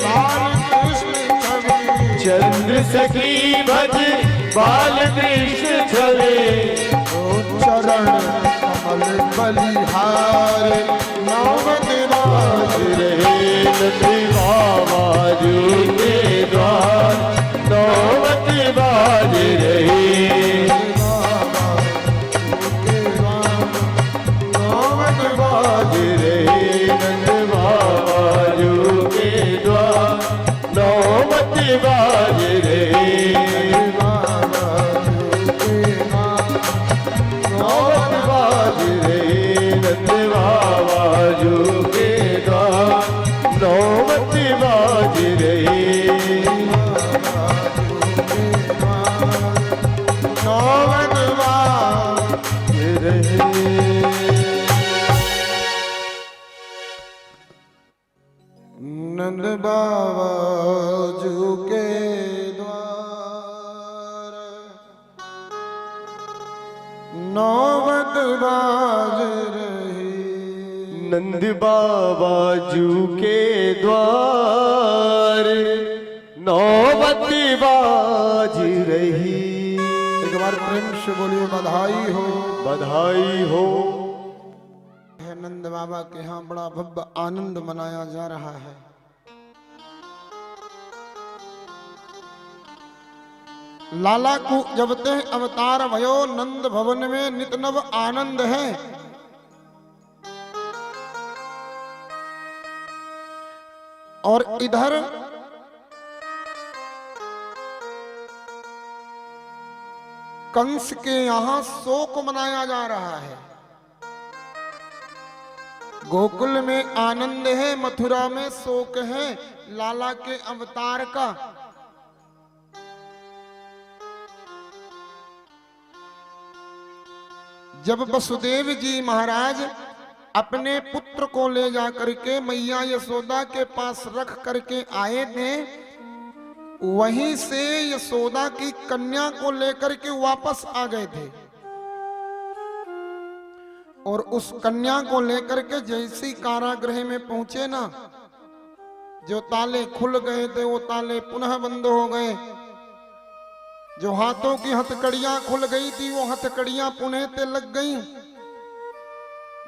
बाल कृष्ण छवि चंद्र सखी भज बाल कृष्ण छवि चरण कमल बलिहार नौमत बाज रहे नंद बाबा जू के द्वार नौमत बाज रहे नौमत बाज रहे नंद बाबा जू के द्वार नौमत बाज रहे नौमत बाज रहे नंद बाबा जू के द्वार नौमत बाज रहे नौमत बाज रहे नंद बाबा जू के द्वार नौबत बाज रही नंद बाबा जू के द्वार नौबत बाज रही एक बार प्रेम से बोलिए बधाई हो बधाई हो है नंद बाबा के यहाँ बड़ा भव्य आनंद मनाया जा रहा है। लाला को जब ते अवतार भयो नंद भवन में नित नव आनंद है। और इधर कंस के यहाँ शोक मनाया जा रहा है। गोकुल में आनंद है, मथुरा में शोक है लाला के अवतार का। जब वसुदेव जी महाराज अपने पुत्र को ले जा करके मैया यशोदा के पास रख करके आए थे, वहीं से यशोदा की कन्या को लेकर के वापस आ गए थे। और उस कन्या को लेकर के जैसे ही कारागृह में पहुंचे ना, जो ताले खुल गए थे वो ताले पुनः बंद हो गए। जो हाथों की हथकड़ियां खुल गई थी वो हथकड़ियां पुनः ते लग गई।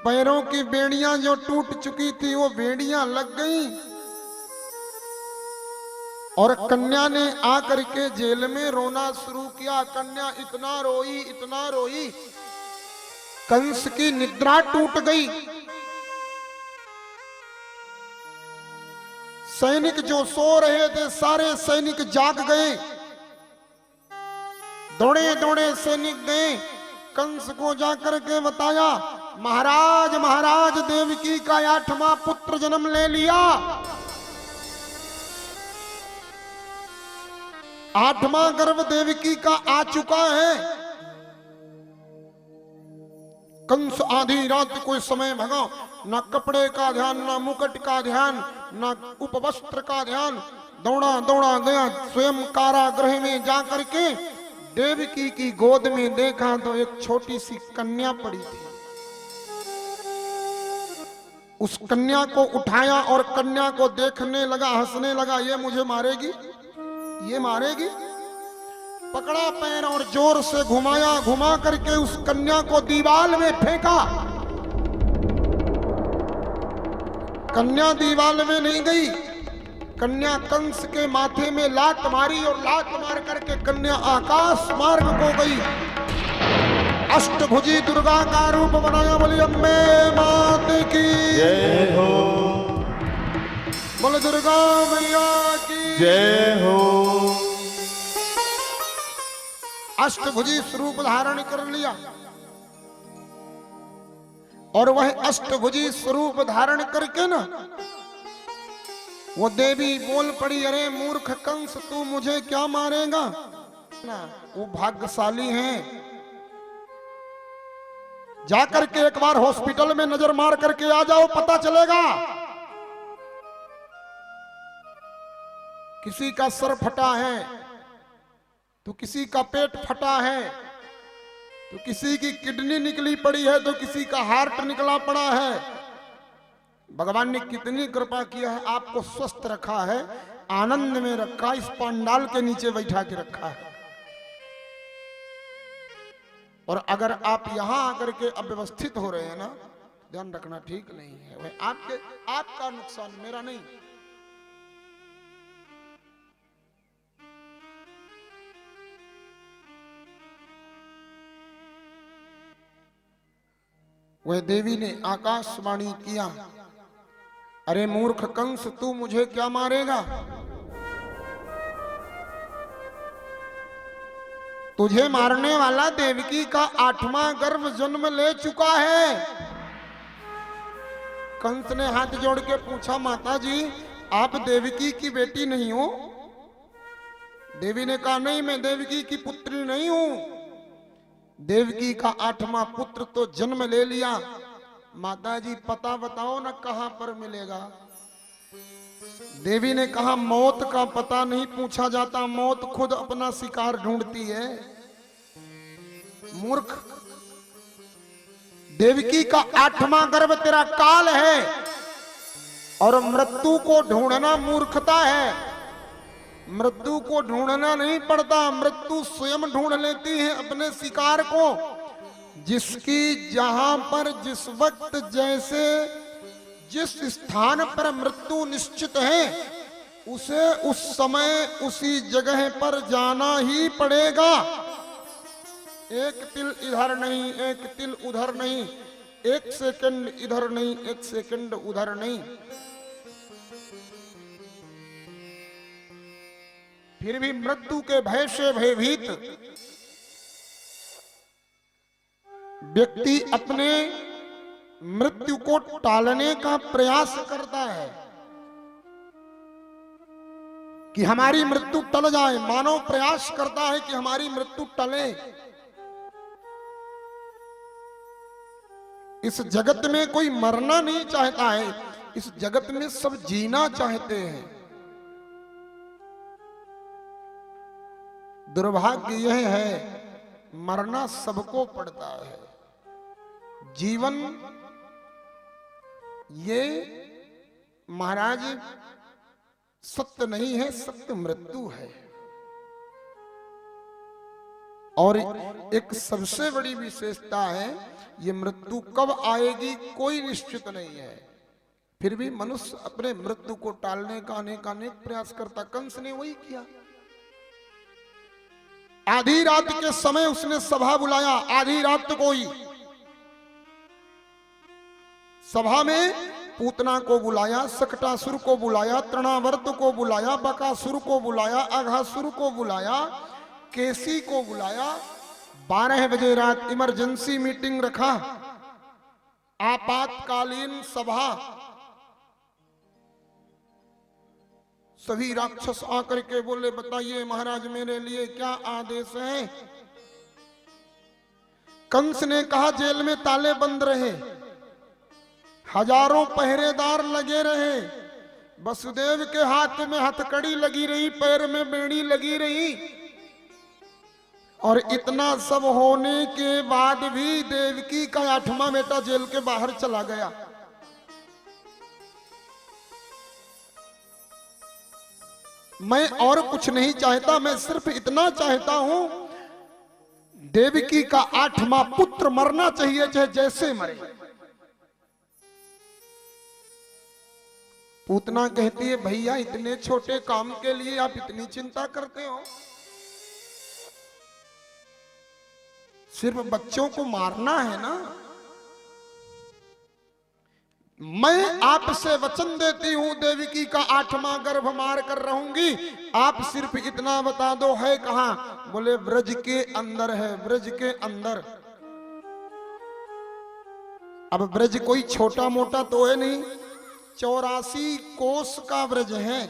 पैरों की बेड़ियां जो टूट चुकी थी वो बेड़ियां लग गई। और कन्या ने आकर के जेल में रोना शुरू किया। कन्या इतना रोई कंस की निद्रा टूट गई। सैनिक जो सो रहे थे सारे सैनिक जाग गए। दौड़े दौड़े सैनिक गए, कंस को जाकर के बताया, महाराज महाराज देवकी का 8वां पुत्र जन्म ले लिया। 8वां गर्भ देवकी का आ चुका है। कंस आधी रात कोई समय भगा, ना कपड़े का ध्यान, ना मुकुट का ध्यान, ना उपवस्त्र का ध्यान, दौड़ा दौड़ा गया स्वयं कारागृह में जाकर के देवकी की गोद में देखा तो एक छोटी सी कन्या पड़ी थी। उस कन्या को उठाया और कन्या को देखने लगा, हंसने लगा, ये मुझे मारेगी, ये मारेगी। पकड़ा पैर और जोर से घुमाया, घुमा करके उस कन्या को दीवार में फेंका। कन्या दीवार में नहीं गई, कन्या कंस के माथे में लात मारी और लात मार करके कन्या आकाश मार्ग को गई। अष्टभुजी दुर्गा का रूप बनाया। बोली अम्बे मात की जय हो, बोले दुर्गा मैया की जय हो। अष्टभुजी स्वरूप धारण कर लिया और वह अष्टभुजी स्वरूप धारण करके ना वो देवी बोल पड़ी, अरे मूर्ख कंस तू मुझे क्या मारेगा। वो भाग्यशाली हैं, जाकर के एक बार हॉस्पिटल में नजर मार करके आ जाओ, पता चलेगा किसी का सर फटा है, तो किसी का पेट फटा है, तो किसी की किडनी निकली पड़ी है, तो किसी का हार्ट निकला पड़ा है। भगवान ने कितनी कृपा किया है, आपको स्वस्थ रखा है, आनंद में रखा, इस पंडाल के नीचे बैठा के रखा है। और अगर आप यहां आकर के अव्यवस्थित हो रहे हैं ना, ध्यान रखना ठीक नहीं है। वह आपका नुकसान, मेरा नहीं। वह देवी ने आकाशवाणी किया, अरे मूर्ख कंस, तू मुझे क्या मारेगा? तुझे मारने वाला देवकी का 8वां गर्भ जन्म ले चुका है। कंस ने हाथ जोड़ के पूछा, माता जी आप देवकी की बेटी नहीं हो? देवी ने कहा, नहीं, मैं देवकी की पुत्री नहीं हूं। देवकी का 8वां पुत्र तो जन्म ले लिया। माता जी पता बताओ ना कहां पर मिलेगा? देवी ने कहा, मौत का पता नहीं पूछा जाता, मौत खुद अपना शिकार ढूंढती है। मूर्ख, देवकी का 8वां गर्भ तेरा काल है, और मृत्यु को ढूंढना मूर्खता है। मृत्यु को ढूंढना नहीं पड़ता, मृत्यु स्वयं ढूंढ लेती है अपने शिकार को। जिसकी जहां पर जिस वक्त जैसे जिस स्थान पर मृत्यु निश्चित है, उसे उस समय उसी जगह पर जाना ही पड़ेगा। एक तिल इधर नहीं, एक तिल उधर नहीं, एक सेकंड इधर नहीं, एक सेकंड उधर नहीं। फिर भी मृत्यु के भय से भयभीत व्यक्ति अपने मृत्यु को टालने का प्रयास करता है कि हमारी मृत्यु टल जाए। मानव प्रयास करता है कि हमारी मृत्यु टले। इस जगत में कोई मरना नहीं चाहता है, इस जगत में सब जीना चाहते हैं। दुर्भाग्य यह है, मरना सबको पड़ता है। जीवन ये महाराज सत्य नहीं है, सत्य मृत्यु है। और एक सबसे बड़ी विशेषता है, ये मृत्यु कब आएगी कोई निश्चित नहीं है। फिर भी मनुष्य अपने मृत्यु को टालने का अनेक प्रयास करता। कंस ने वही किया। आधी रात के समय उसने सभा बुलाया, आधी रात को ही सभा में पूतना को बुलाया, सकटासुर को बुलाया, तृणावर्त को बुलाया, बकासुर को बुलाया, अघासुर को बुलाया, केसी को बुलाया। 12 बजे रात इमरजेंसी मीटिंग रखा, आपातकालीन सभा। सभी राक्षस आकर के बोले, बताइए महाराज मेरे लिए क्या आदेश है? कंस ने कहा, जेल में ताले बंद रहे, हजारों पहरेदार लगे रहे, वसुदेव के हाथ में हथकड़ी लगी रही, पैर में बेड़ी लगी रही, और इतना सब होने के बाद भी देवकी का 8वां बेटा जेल के बाहर चला गया। मैं और कुछ नहीं चाहता, मैं सिर्फ इतना चाहता हूं, देवकी का 8वां पुत्र मरना चाहिए, चाहे जैसे मरे। पूतना कहती है, भैया इतने छोटे काम के लिए आप इतनी चिंता करते हो? सिर्फ बच्चों को मारना है ना? मैं आपसे वचन देती हूं, देवकी का 8वां गर्भ मार कर रहूंगी। आप सिर्फ इतना बता दो है कहां? बोले ब्रज के अंदर है, ब्रज के अंदर। अब ब्रज कोई छोटा मोटा तो है नहीं, 84 कोस का ब्रज है।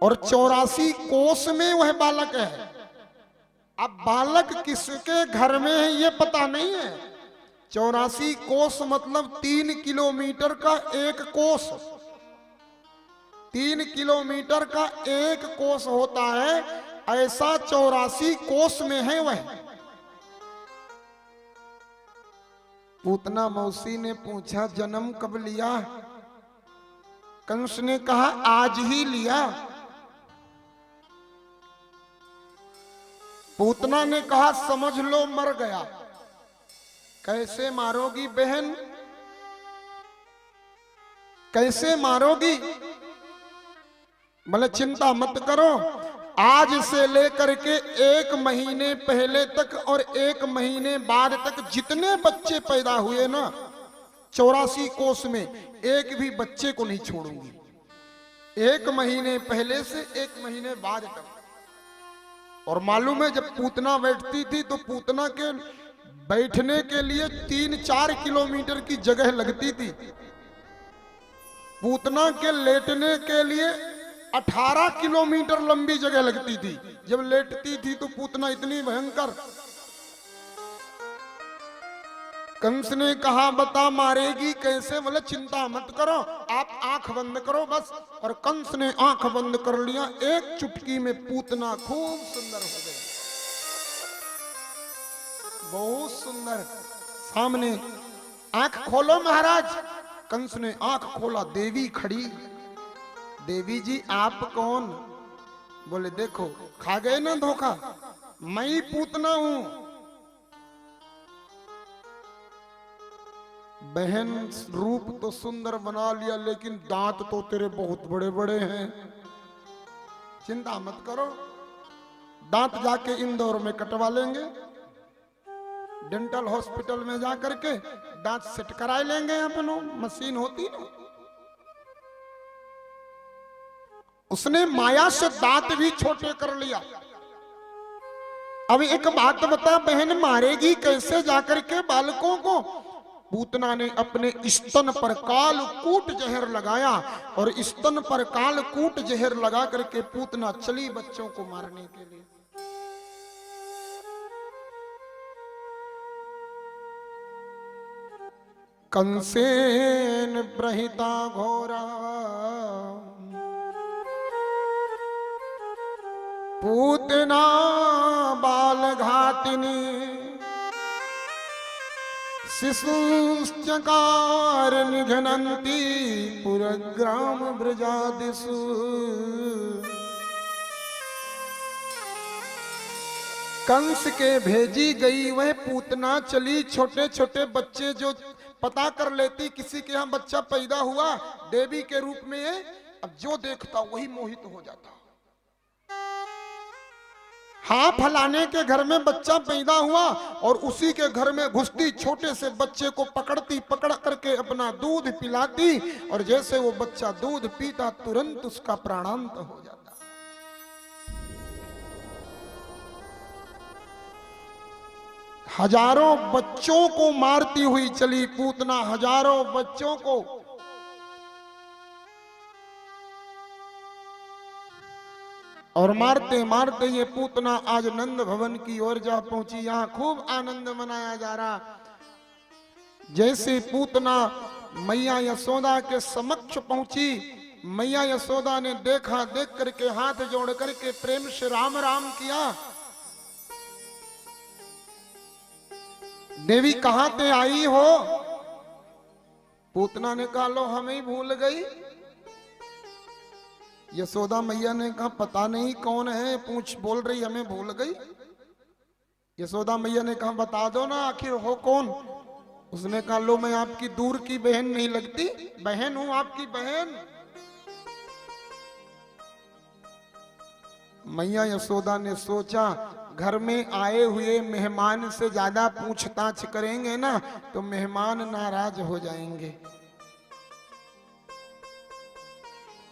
और 84 कोस में वह बालक है। अब बालक किसके घर में है ये पता नहीं है। 84 कोस मतलब 3 किलोमीटर का एक कोस। 3 किलोमीटर का एक कोस होता है, ऐसा 84 कोस में है वह। पूतना मौसी ने पूछा जन्म कब लिया? कंस ने कहा आज ही लिया। पूतना ने कहा समझ लो मर गया। कैसे मारोगी बहन, कैसे मारोगी? बोले चिंता मत करो, आज से लेकर के 1 महीने पहले तक और 1 महीने बाद तक जितने बच्चे पैदा हुए ना 84 कोस में, एक भी बच्चे को नहीं छोड़ूंगी। 1 महीने पहले से 1 महीने बाद तक। और मालूम है जब पूतना बैठती थी तो पूतना के बैठने के लिए 3-4 किलोमीटर की जगह लगती थी। पूतना के लेटने के लिए 18 किलोमीटर लंबी जगह लगती थी। जब लेटती थी तो पूतना इतनी भयंकर। कंस ने कहा बता मारेगी कैसे? बोले चिंता मत करो, आप आंख बंद करो बस। और कंस ने आंख बंद कर लिया, एक चुटकी में पूतना खूब सुंदर हो गई, बहुत सुंदर। सामने आंख खोलो महाराज। कंस ने आंख खोला, देवी खड़ी। देवी जी आप कौन? बोले देखो खा गए ना धोखा, मैं ही पूतना हूं। बहन रूप तो सुंदर बना लिया लेकिन दांत तो तेरे बहुत बड़े बड़े हैं। चिंता मत करो, दांत जाके इंदौर में कटवा लेंगे, डेंटल हॉस्पिटल में जा करके दांत सेट करा लेंगे। अपनो मशीन होती ना। उसने माया से दांत भी छोटे कर लिया। अब एक बात बता बहन, मारेगी कैसे जाकर के बालकों को? पूतना ने अपने स्तन पर कालकूट जहर लगाया और स्तन पर कालकूट जहर लगा करके पूतना चली बच्चों को मारने के लिए। कंसेन प्रहिता घोरा पूतना बाल घातिनी शिशुश्चकार निघ्नन्ति पुरग्राम ब्रजादिषु। कंस के भेजी गई वह पूतना चली। छोटे छोटे बच्चे जो पता कर लेती किसी के यहाँ बच्चा पैदा हुआ देवी के रूप में, अब जो देखता वही मोहित हो जाता। हाँ फलाने के घर में बच्चा पैदा हुआ और उसी के घर में घुसती, छोटे से बच्चे को पकड़ती, पकड़ करके अपना दूध पिलाती और जैसे वो बच्चा दूध पीता तुरंत उसका प्राणांत हो जाता। हजारों बच्चों को मारती हुई चली पूतना, हजारों बच्चों को। और मारते मारते ये पूतना आज नंद भवन की ओर जा पहुंची। यहां खूब आनंद मनाया जा रहा। जैसे पूतना मैया यशोदा के समक्ष पहुंची, मैया यशोदा ने देखा, देख करके हाथ जोड़ करके प्रेम से राम राम किया। देवी कहां ते आई हो? पूतना ने कहा लो हमें ही भूल गई। यशोदा मैया ने कहा पता नहीं कौन है, पूछ बोल रही हमें भूल गई। यशोदा मैया ने कहा बता दो ना आखिर हो कौन? उसने कहा लो मैं आपकी दूर की बहन नहीं लगती, बहन हूं आपकी बहन। मैया यशोदा ने सोचा घर में आए हुए मेहमान से ज्यादा पूछताछ करेंगे ना तो मेहमान नाराज हो जाएंगे,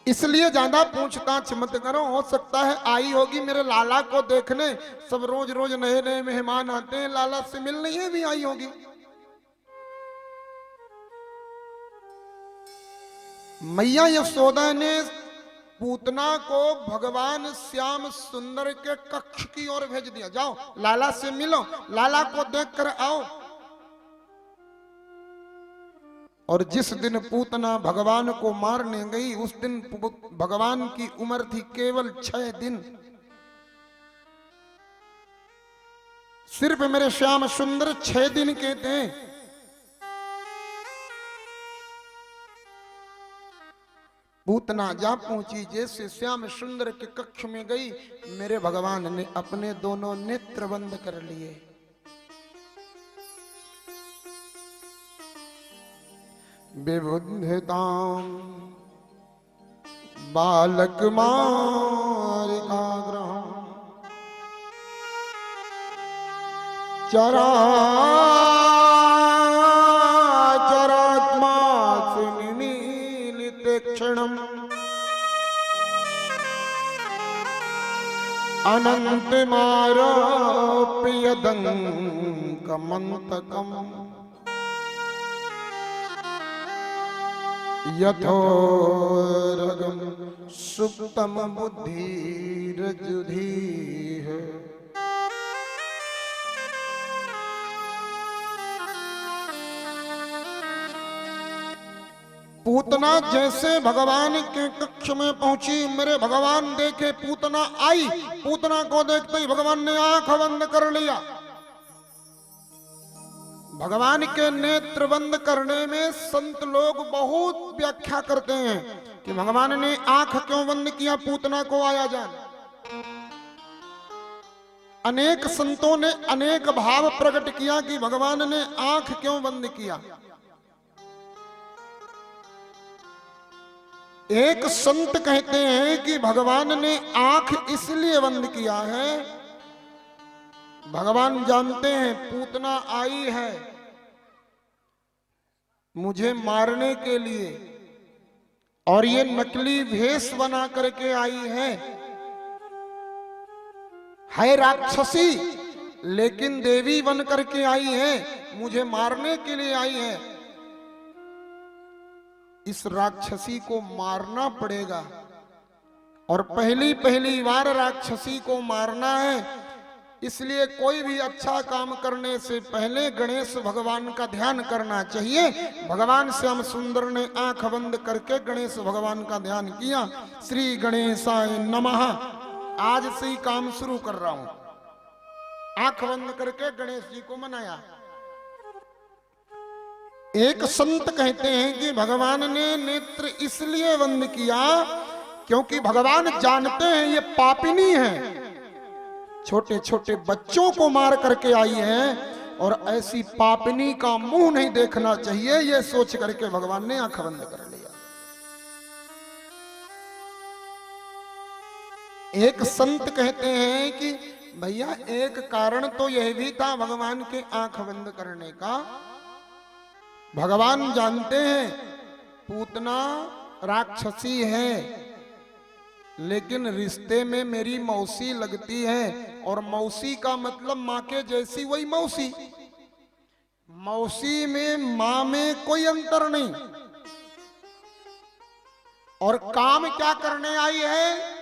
इसलिए ज्यादा पूछताछ मत करो। हो सकता है आई होगी मेरे लाला को देखने, सब रोज रोज नए नए मेहमान आते हैं, लाला से मिलने ये भी आई होगी। मैया यशोदा ने पूतना को भगवान श्याम सुंदर के कक्ष की ओर भेज दिया, जाओ लाला से मिलो, लाला को देख कर आओ। और जिस दिन पूतना भगवान को मारने गई उस दिन भगवान की उम्र थी केवल 6 दिन। सिर्फ मेरे श्याम सुंदर 6 दिन के थे। पूतना जा पहुंची, जैसे श्याम सुंदर के कक्ष में गई, मेरे भगवान ने अपने दोनों नेत्र बंद कर लिए। विबुद्धताम बालक मारिकाग्रहम् चराचरात्मा सुनिमीलिते क्षणम् अनन्तमारोप्यदङ्कमन्तकम् यथोरगम सुप्तम बुद्धिरजुधीः। पूतना जैसे भगवान के कक्ष में पहुंची, मेरे भगवान देखे पूतना आई। पूतना को देखते ही भगवान ने आंख बंद कर लिया। भगवान के नेत्र बंद करने में संत लोग बहुत व्याख्या करते हैं कि भगवान ने आंख क्यों बंद किया, पूतना को आया जान। अनेक संतों ने अनेक भाव प्रकट किया कि भगवान ने आंख क्यों बंद किया। एक संत कहते हैं कि भगवान ने आंख इसलिए बंद किया है, भगवान जानते हैं पूतना आई है मुझे मारने के लिए, और ये नकली भेष बना करके आई है राक्षसी, लेकिन देवी बन करके आई है, मुझे मारने के लिए आई है। इस राक्षसी को मारना पड़ेगा, और पहली बार राक्षसी को मारना है। इसलिए कोई भी अच्छा काम करने से पहले गणेश भगवान का ध्यान करना चाहिए। भगवान श्याम सुंदर ने आंख बंद करके गणेश भगवान का ध्यान किया। श्री गणेशाय नमः। आज से ही काम शुरू कर रहा हूं। आंख बंद करके गणेश जी को मनाया। एक संत कहते हैं कि भगवान ने नेत्र इसलिए बंद किया क्योंकि भगवान जानते हैं ये पापिनी है, छोटे छोटे बच्चों को मार करके आई है, और ऐसी पापिनी का मुंह नहीं देखना चाहिए, ये सोच करके भगवान ने आंख बंद कर लिया। एक संत कहते हैं कि भैया एक कारण तो यह भी था भगवान के आंख बंद करने का। भगवान जानते हैं पूतना राक्षसी है, लेकिन रिश्ते में मेरी मौसी लगती है, और मौसी का मतलब माँ के जैसी वही मौसी। मौसी में माँ में कोई अंतर नहीं। और काम क्या करने आई है?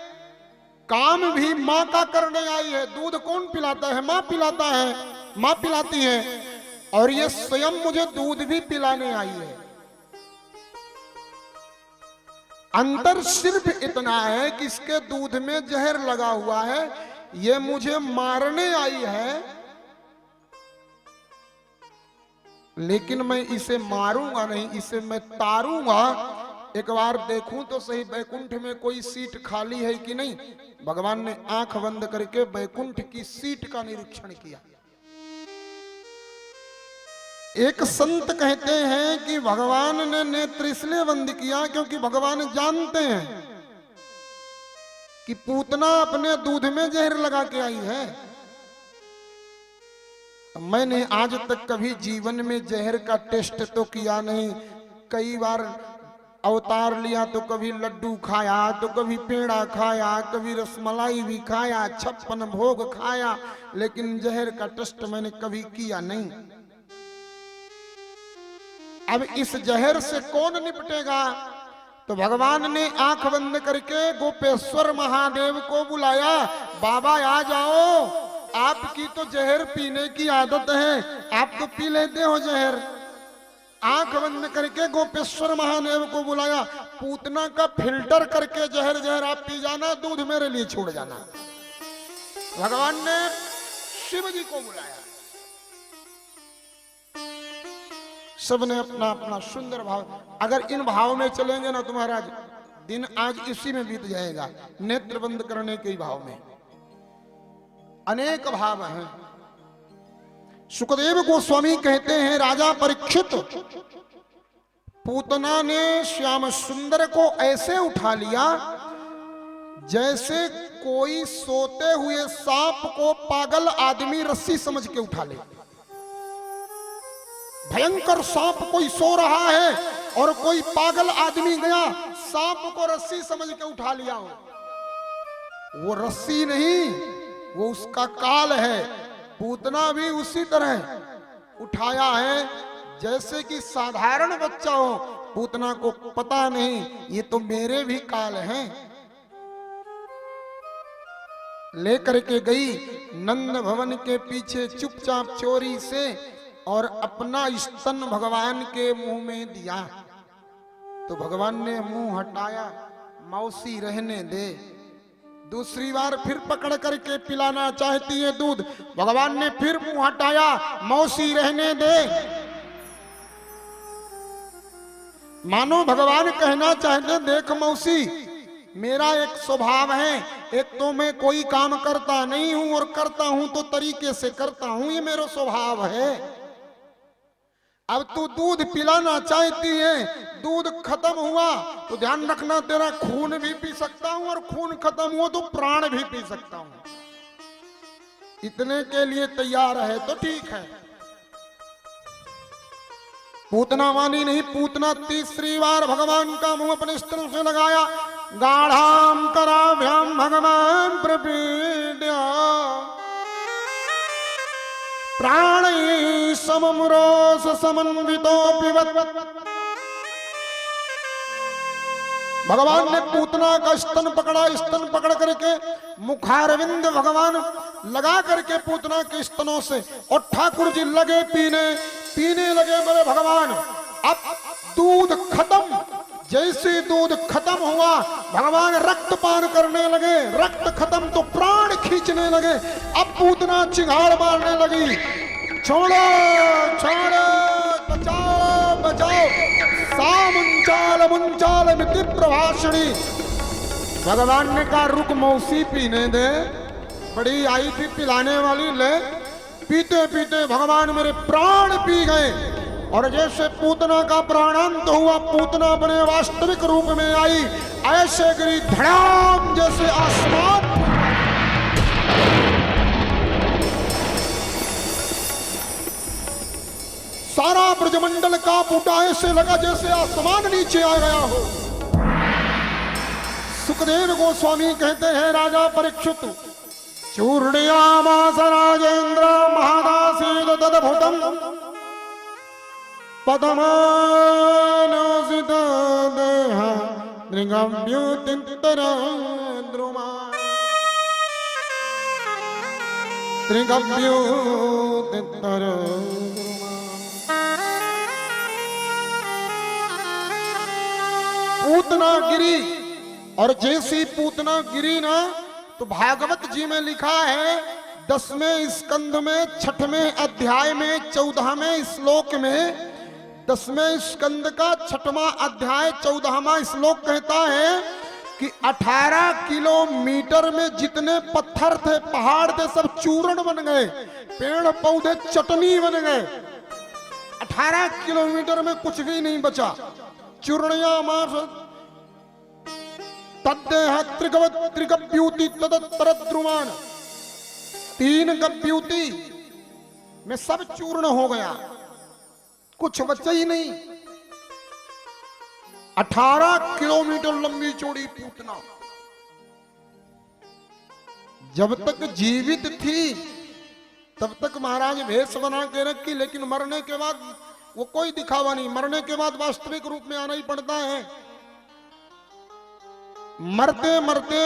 काम भी माँ का करने आई है। दूध कौन पिलाता है? माँ पिलाता है, माँ पिलाती है, और ये स्वयं मुझे दूध भी पिलाने आई है। अंतर सिर्फ इतना है कि इसके दूध में जहर लगा हुआ है, ये मुझे मारने आई है, लेकिन मैं इसे मारूंगा नहीं, इसे मैं तारूंगा। एक बार देखूं तो सही बैकुंठ में कोई सीट खाली है कि नहीं। भगवान ने आंख बंद करके बैकुंठ की सीट का निरीक्षण किया। एक संत कहते हैं कि भगवान ने नेत्र इसलिए बंद किया क्योंकि भगवान जानते हैं कि पूतना अपने दूध में जहर लगा के आई है। मैंने आज तक कभी जीवन में जहर का टेस्ट तो किया नहीं। कई बार अवतार लिया तो कभी लड्डू खाया, तो कभी पेड़ा खाया, कभी रसमलाई भी खाया, 56 भोग खाया, लेकिन जहर का टेस्ट मैंने कभी किया नहीं। अब इस जहर से कौन निपटेगा? तो भगवान ने आंख बंद करके गोपेश्वर महादेव को बुलाया। बाबा आ जाओ, आपकी तो जहर पीने की आदत है, आप तो पी लेते हो जहर। आंख बंद करके गोपेश्वर महादेव को बुलाया, पूतना का फिल्टर करके जहर जहर आप पी जाना, दूध मेरे लिए छोड़ जाना। भगवान ने शिव जी को बुलाया। सबने अपना अपना सुंदर भाव, अगर इन भाव में चलेंगे ना तो महाराज दिन आज इसी में बीत जाएगा, नेत्र बंद करने के भाव में। अनेक भाव हैं। सुखदेव गोस्वामी कहते हैं, राजा परीक्षित, पूतना ने श्याम सुंदर को ऐसे उठा लिया जैसे कोई सोते हुए सांप को पागल आदमी रस्सी समझ के उठा ले। भयंकर सांप कोई सो रहा है और कोई पागल आदमी गया सांप को रस्सी समझ के उठा लिया हो, वो रस्सी नहीं, वो उसका काल है। पूतना भी उसी तरह उठाया है जैसे कि साधारण बच्चा हो। पूतना को पता नहीं ये तो मेरे भी काल हैं। लेकर के गई नंद भवन के पीछे चुपचाप चोरी से और अपना स्तन भगवान के मुंह में दिया। तो भगवान ने मुंह हटाया, मौसी रहने दे। दूसरी बार फिर पकड़ करके पिलाना चाहती है दूध, भगवान ने फिर मुंह हटाया, मौसी रहने दे। मानो भगवान कहना चाहते, देख मौसी, मेरा एक स्वभाव है, एक तो मैं कोई काम करता नहीं हूं और करता हूं तो तरीके से करता हूं, ये मेरा स्वभाव है। अब तू दूध पिलाना चाहती है, दूध खत्म हुआ तो ध्यान रखना, तेरा खून भी पी सकता हूं और खून खत्म हुआ तो प्राण भी पी सकता हूं। इतने के लिए तैयार है तो ठीक है। पूतना मानी नहीं। पूतना तीसरी बार भगवान का मुंह अपने स्तन से लगाया, गाढ़ाम कराभ्याम भगवान प्रपीड्या प्राणी सममरोस समन्वितो पिबत। भगवान ने पूतना का स्तन पकड़ा, स्तन पकड़ करके मुखारविंद भगवान लगा करके पूतना के स्तनों से, और ठाकुर जी लगे पीने लगे। बोले भगवान अब दूध खत्म। जैसे दूध खत्म हुआ भगवान रक्त पान करने लगे, रक्त खत्म तो प्राण खींचने लगे। अब पूतना चिंगाड़ मारने लगी, छोड़ो छोड़ो, बचाओ बचाओ, सामुंचाल मुंचाल मिति प्रभाषणी। भगवान ने कहा रुक मौसी, पीने दे, बड़ी आई थी पिलाने वाली, ले। पीते पीते भगवान मेरे प्राण पी गए, और जैसे पूतना का प्राणांत हुआ, पूतना अपने वास्तविक रूप में आई, ऐसे गिरी धड़ाम जैसे आसमान। सारा ब्रजमंडल का फूटा, ऐसे लगा जैसे आसमान नीचे आ गया हो। सुखदेव गोस्वामी कहते हैं, राजा परीक्षित चूर्णयामास राजेंद्र महादासीद तद्भुतम पदमानोसित देह त्रिगव्युतितर द्रुमा त्रिगव्युतितर पूतना गिरी, और जैसी पूतना गिरी ना तो भागवत जी में लिखा है 10वें स्कंध में 6वें अध्याय में 14वें श्लोक में, 10वें स्कंद का 6वां अध्याय 14वां श्लोक कहता है कि 18 किलोमीटर में जितने पत्थर थे, पहाड़ थे, सब चूर्ण बन गए, पेड़ पौधे चटनी बन गए। 18 किलोमीटर में कुछ भी नहीं बचा। चूर्णयामास तद्देह त्रिगव्युति तदत्तर द्रुमान, 3 गव्युति में सब चूर्ण हो गया, कुछ बचा ही नहीं। 18 किलोमीटर लंबी चौड़ी पूतना जब तक जीवित थी तब तक महाराज भेष बना के रखी, लेकिन मरने के बाद वो कोई दिखावा नहीं, मरने के बाद वास्तविक रूप में आना ही पड़ता है। मरते मरते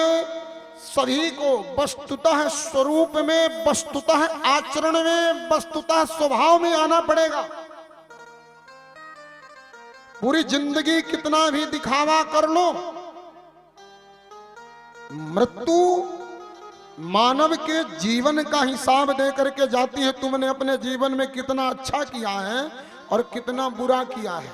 सभी को वस्तुतः स्वरूप में, वस्तुतः आचरण में, वस्तुतः स्वभाव में आना पड़ेगा। पूरी जिंदगी कितना भी दिखावा कर लो, मृत्यु मानव के जीवन का हिसाब दे करके जाती है। तुमने अपने जीवन में कितना अच्छा किया है और कितना बुरा किया है।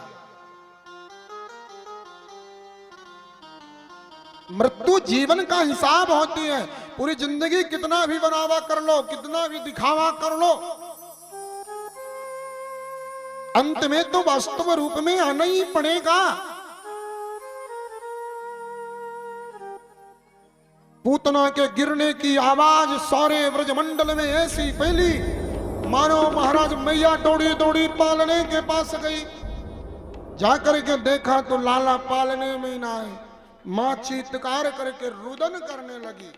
मृत्यु जीवन का हिसाब होती है। पूरी जिंदगी कितना भी बनावा कर लो, कितना भी दिखावा कर लो, अंत में तो वास्तव रूप में आना ही पड़ेगा। पूतना के गिरने की आवाज सारे ब्रजमंडल में ऐसी फैली, मानो महाराज मैया दौड़ी दौड़ी पालने के पास गई। जाकर के देखा तो लाला पालने में ही ना है। मां चीत्कार करके रुदन करने लगी।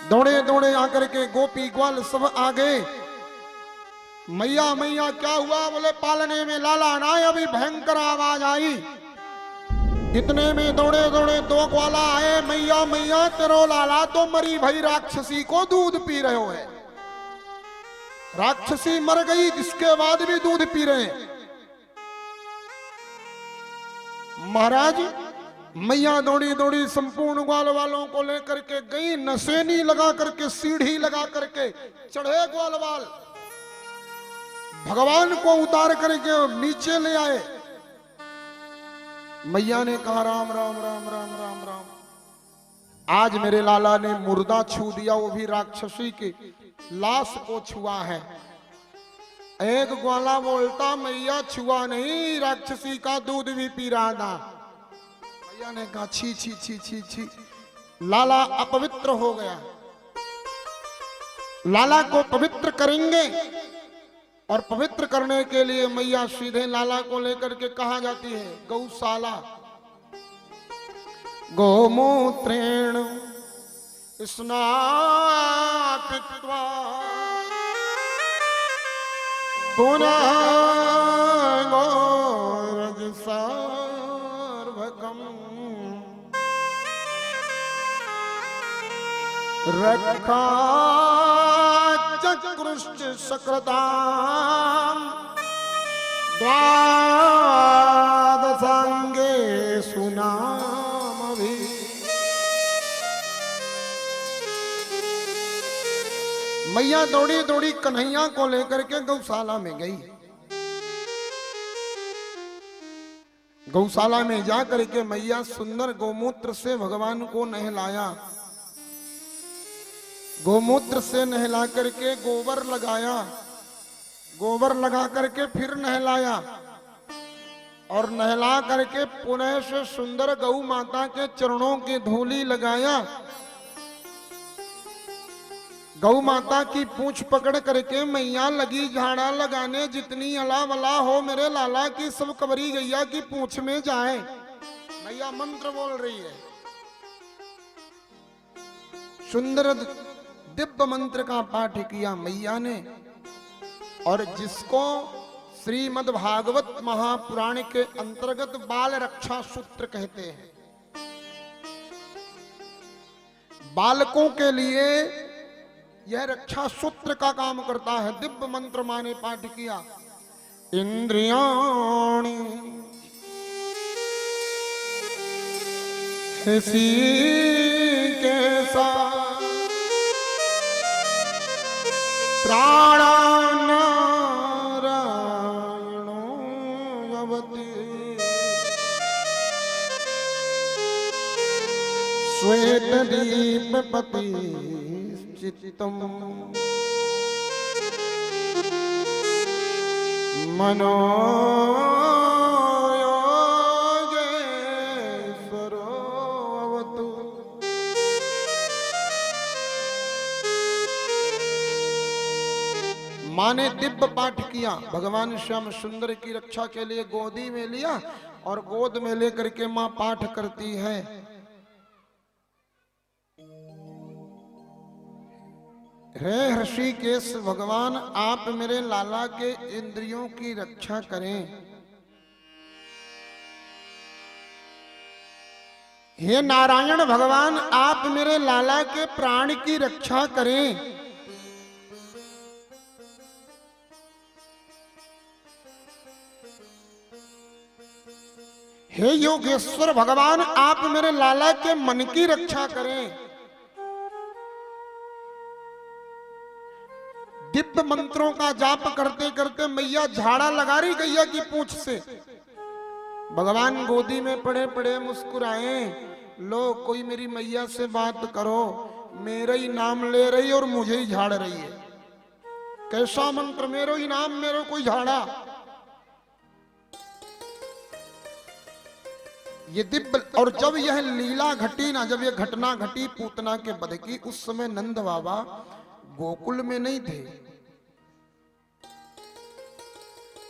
दौड़े दौड़े आकर के गोपी ग्वाल सब आ गए। मैया मैया क्या हुआ? बोले पालने में लाला ना है। अभी भयंकर आवाज आई। इतने में दौड़े दौड़े दो ग्वाला आए। मैया मैया तेरो लाला तो मरी भई राक्षसी को दूध पी रहे हो है। राक्षसी मर गई, जिसके बाद भी दूध पी रहे हैं। महाराज मैया दौड़ी दौड़ी संपूर्ण ग्वाल वालों को लेकर के गई। नसेनी लगा करके, सीढ़ी लगा करके चढ़े ग्वाल वाल, भगवान को उतार करके नीचे ले आए। मैया ने कहा राम राम राम राम राम राम। आज मेरे लाला ने मुर्दा छू दिया, वो भी राक्षसी की लाश को छुआ है। एक ग्वाला बोलता मैया छुआ नहीं, राक्षसी का दूध भी पी रहा था। मैया ने कहा छी छी छी छी छी, लाला अपवित्र हो गया। लाला को पवित्र करेंगे, और पवित्र करने के लिए मैया सीधे लाला को लेकर के कहा जाती है गौशाला। गोमूत्रेण स्नात्वा पुनः गोरज सार्वकम् रक्षा चक्रुश्च सकृताम् द्वादशांगे सुनामभि। मैया दौड़ी दौड़ी कन्हैया को लेकर के गौशाला में गई। गौशाला में जाकर के मैया सुंदर गोमूत्र से भगवान को नहलाया। गोमूत्र से नहला करके गोबर लगाया, गोबर लगा करके फिर नहलाया, और नहला करके पुनः से सुंदर गौ माता के चरणों की धूली लगाया। गौ माता की पूंछ पकड़ करके मैया लगी झाड़ा लगाने। जितनी अला वला हो मेरे लाला की सब कबरी गैया की पूंछ में जाए। मैया मंत्र बोल रही है। सुंदर दिव्य मंत्र का पाठ किया मैया ने। और जिसको श्रीमद् भागवत महापुराण के अंतर्गत बाल रक्षा सूत्र कहते हैं। बालकों के लिए यह रक्षा सूत्र का काम करता है। दिव्य मंत्र माने पाठ किया। इंद्रियाणि किसी के साथ प्राणानारायणो यवति श्वेत दीपपति चित्तम मनो माँ ने दिव्य पाठ किया। भगवान श्याम सुंदर की रक्षा के लिए गोदी में लिया और गोद में लेकर के माँ पाठ करती है। हे ऋषिकेश भगवान, आप मेरे लाला के इंद्रियों की रक्षा करें। हे नारायण भगवान, आप मेरे लाला के प्राण की रक्षा करें। हे योगेश्वर भगवान, आप मेरे लाला के मन की रक्षा करें। दिव्य मंत्रों का जाप करते करते मैया झाड़ा लगा रही गैया की पूंछ से। भगवान गोदी में पड़े पड़े मुस्कुराए, लो कोई मेरी मैया से बात करो, मेरा ही नाम ले रही और मुझे ही झाड़ रही है। कैसा मंत्र, मेरो ही नाम, मेरो कोई झाड़ा। ये दिव्य, और जब यह लीला घटी ना, जब यह घटना घटी पूतना के वध की, उस समय नंद बाबा गोकुल में नहीं थे।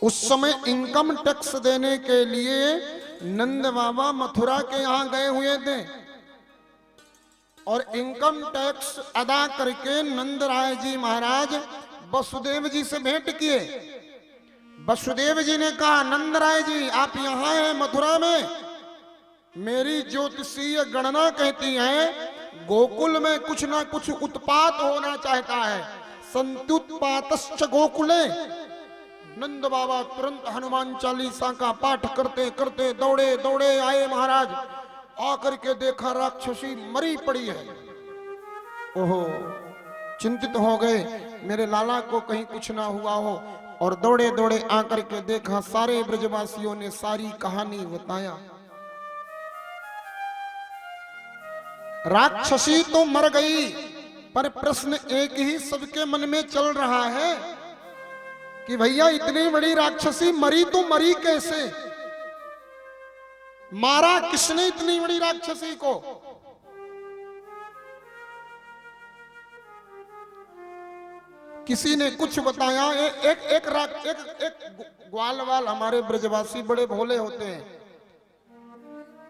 उस समय इनकम टैक्स देने के लिए नंद बाबा मथुरा के यहां गए हुए थे और इनकम टैक्स अदा करके नंद राय जी महाराज वसुदेव जी से भेंट किए। वसुदेव जी ने कहा, नंद राय जी आप यहां हैं मथुरा में, मेरी ज्योतिषीय गणना कहती है गोकुल में कुछ ना कुछ उत्पात होना चाहता है। संत्युत्पातश्च गोकुले। नंद बाबा तुरंत हनुमान चालीसा का पाठ करते करते दौड़े दौड़े आए महाराज। आकर के देखा राक्षसी मरी पड़ी है। ओहो, चिंतित हो गए, मेरे लाला को कहीं कुछ ना हुआ हो। और दौड़े दौड़े आकर के देखा, सारे ब्रजवासियों ने सारी कहानी बताया। राक्षसी तो मर गई, पर प्रश्न एक ही सबके मन में चल रहा है कि भैया इतनी बड़ी राक्षसी मरी तो मरी कैसे? मारा किसने इतनी बड़ी राक्षसी को? किसी ने कुछ बताया। एक ग्वालवाल, हमारे ब्रजवासी बड़े भोले होते हैं।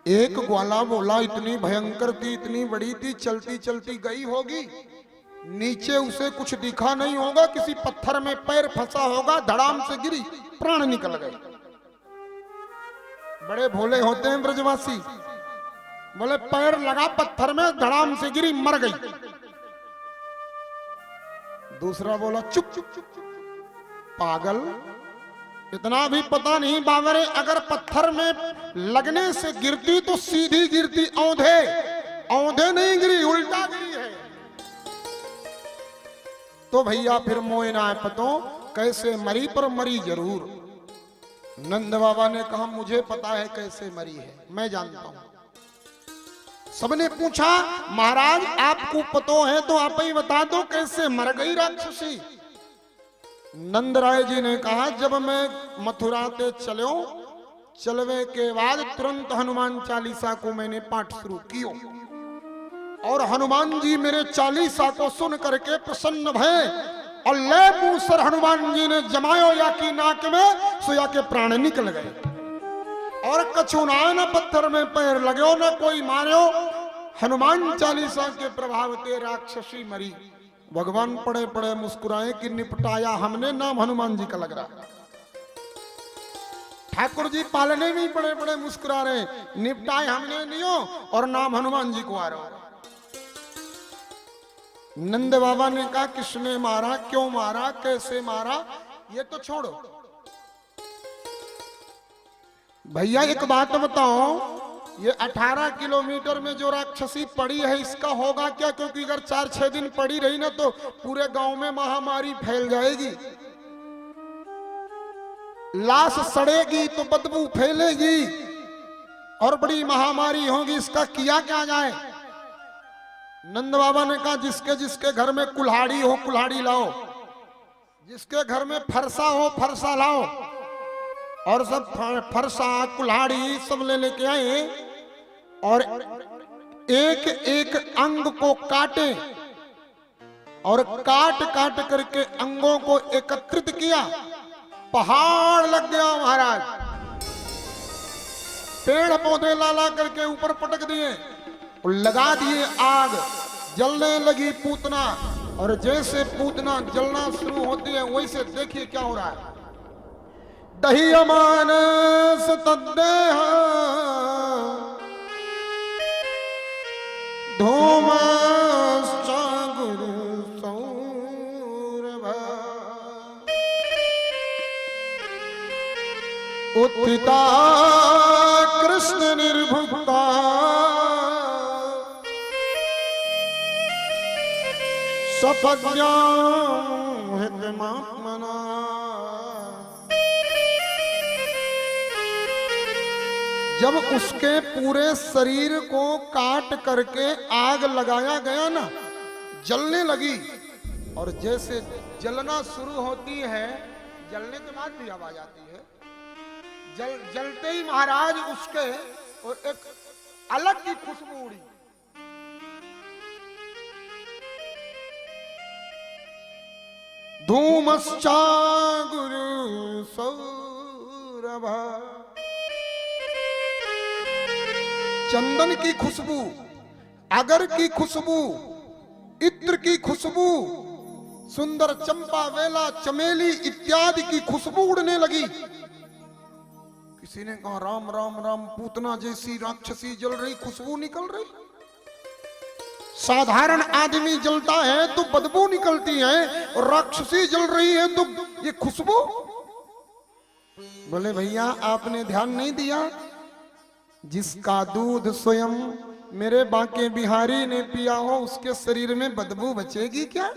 एक ग्वाला बोला, इतनी भयंकर थी, इतनी बड़ी थी, चलती चलती गई होगी, नीचे उसे कुछ दिखा नहीं होगा, किसी पत्थर में पैर फंसा होगा, धड़ाम से गिरी, प्राण निकल गए। बड़े भोले होते हैं ब्रजवासी। बोले पैर लगा पत्थर में, धड़ाम से गिरी, मर गई। दूसरा बोला, चुप चुप चुप चुप, पागल, इतना भी पता नहीं बावरे, अगर पत्थर में लगने से गिरती तो सीधी गिरती, औंधे औंधे नहीं गिरी, उल्टा गिरी है। तो भैया फिर मोए ना पतो कैसे मरी, पर मरी जरूर। नंद बाबा ने कहा, मुझे पता है कैसे मरी है, मैं जानता हूं। सबने पूछा, महाराज आपको पतो है तो आप ही बता दो कैसे मर गई राक्षसी। नंद राय जी ने कहा, जब मैं मथुरा से चलवे के बाद तुरंत हनुमान चालीसा को मैंने पाठ शुरू कियो और हनुमान जी मेरे चालीसा को सुन करके प्रसन्न भय और ले मुंह सर हनुमान जी ने जमायो या की नाक में, सो या के प्राण निकल गए और कछु ना न पत्थर में पैर लगो न कोई मारो। हनुमान चालीसा के प्रभाव से राक्षसी मरी। भगवान पड़े पड़े मुस्कुराए कि निपटाया हमने, नाम हनुमान जी का लग रहा। ठाकुर जी पालने में पड़े पड़े मुस्कुरा रहे, निपटाए हमने नहीं हो और नाम हनुमान जी को आ रहा। नंद बाबा ने कहा, किसने मारा, क्यों मारा, कैसे मारा, ये तो छोड़ो। भैया एक बात बताओ, ये 18 किलोमीटर में जो राक्षसी पड़ी है इसका होगा क्या? क्योंकि अगर 4-6 दिन पड़ी रही ना तो पूरे गांव में महामारी फैल जाएगी, लाश सड़ेगी तो बदबू फैलेगी और बड़ी महामारी होगी, इसका किया क्या जाए? नंद बाबा ने कहा, जिसके जिसके घर में कुल्हाड़ी हो कुल्हाड़ी लाओ, जिसके घर में फरसा हो फरसा लाओ। और सब फरसा कुल्हाड़ी सब ले लेके आए और एक एक अंग को काटे और काट काट करके अंगों को एकत्रित किया। पहाड़ लग गया महाराज। पेड़ पौधे ला ला करके ऊपर पटक दिए और लगा दिए आग। जलने लगी पूतना और जैसे पूतना जलना शुरू होती है वैसे देखिए क्या हो रहा है। दह्यमानस तद्देह धूमश्चागुरु सौरभ उत्थिता कृष्ण सपज्ञात्मना जब उसके पूरे शरीर को काट करके आग लगाया गया ना, जलने लगी, और जैसे जलना शुरू होती है, जलने के बाद भी आवाज आती है, जलते ही महाराज उसके और एक अलग की खुशबू उड़ी। धूमश्चा गुरु सौरभा, चंदन की खुशबू, अगर की खुशबू, इत्र की खुशबू, सुंदर चंपा, वेला, चमेली इत्यादि की खुशबू उड़ने लगी। किसी ने कहा राम राम राम, पूतना जैसी राक्षसी जल रही, खुशबू निकल रही। साधारण आदमी जलता है तो बदबू निकलती है, और राक्षसी जल रही है तो ये खुशबू। बोले भैया आपने ध्यान नहीं दिया, जिसका दूध स्वयं मेरे बांके बिहारी ने पिया हो उसके शरीर में बदबू बचेगी क्या?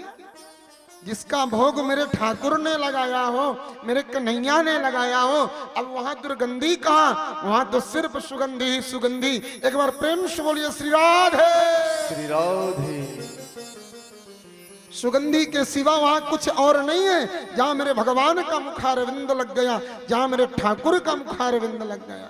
जिसका भोग मेरे ठाकुर ने लगाया हो, मेरे कन्हैया ने लगाया हो, अब वहां दुर्गंधी कहां, वहां तो सिर्फ सुगंधी ही सुगंधी। एक बार प्रेम से बोलिए श्री राधे। श्री राधे। सुगंधी के सिवा वहां कुछ और नहीं है। जहां मेरे भगवान का मुखारविंद लग गया, जहां मेरे ठाकुर का मुखारविंद लग गया।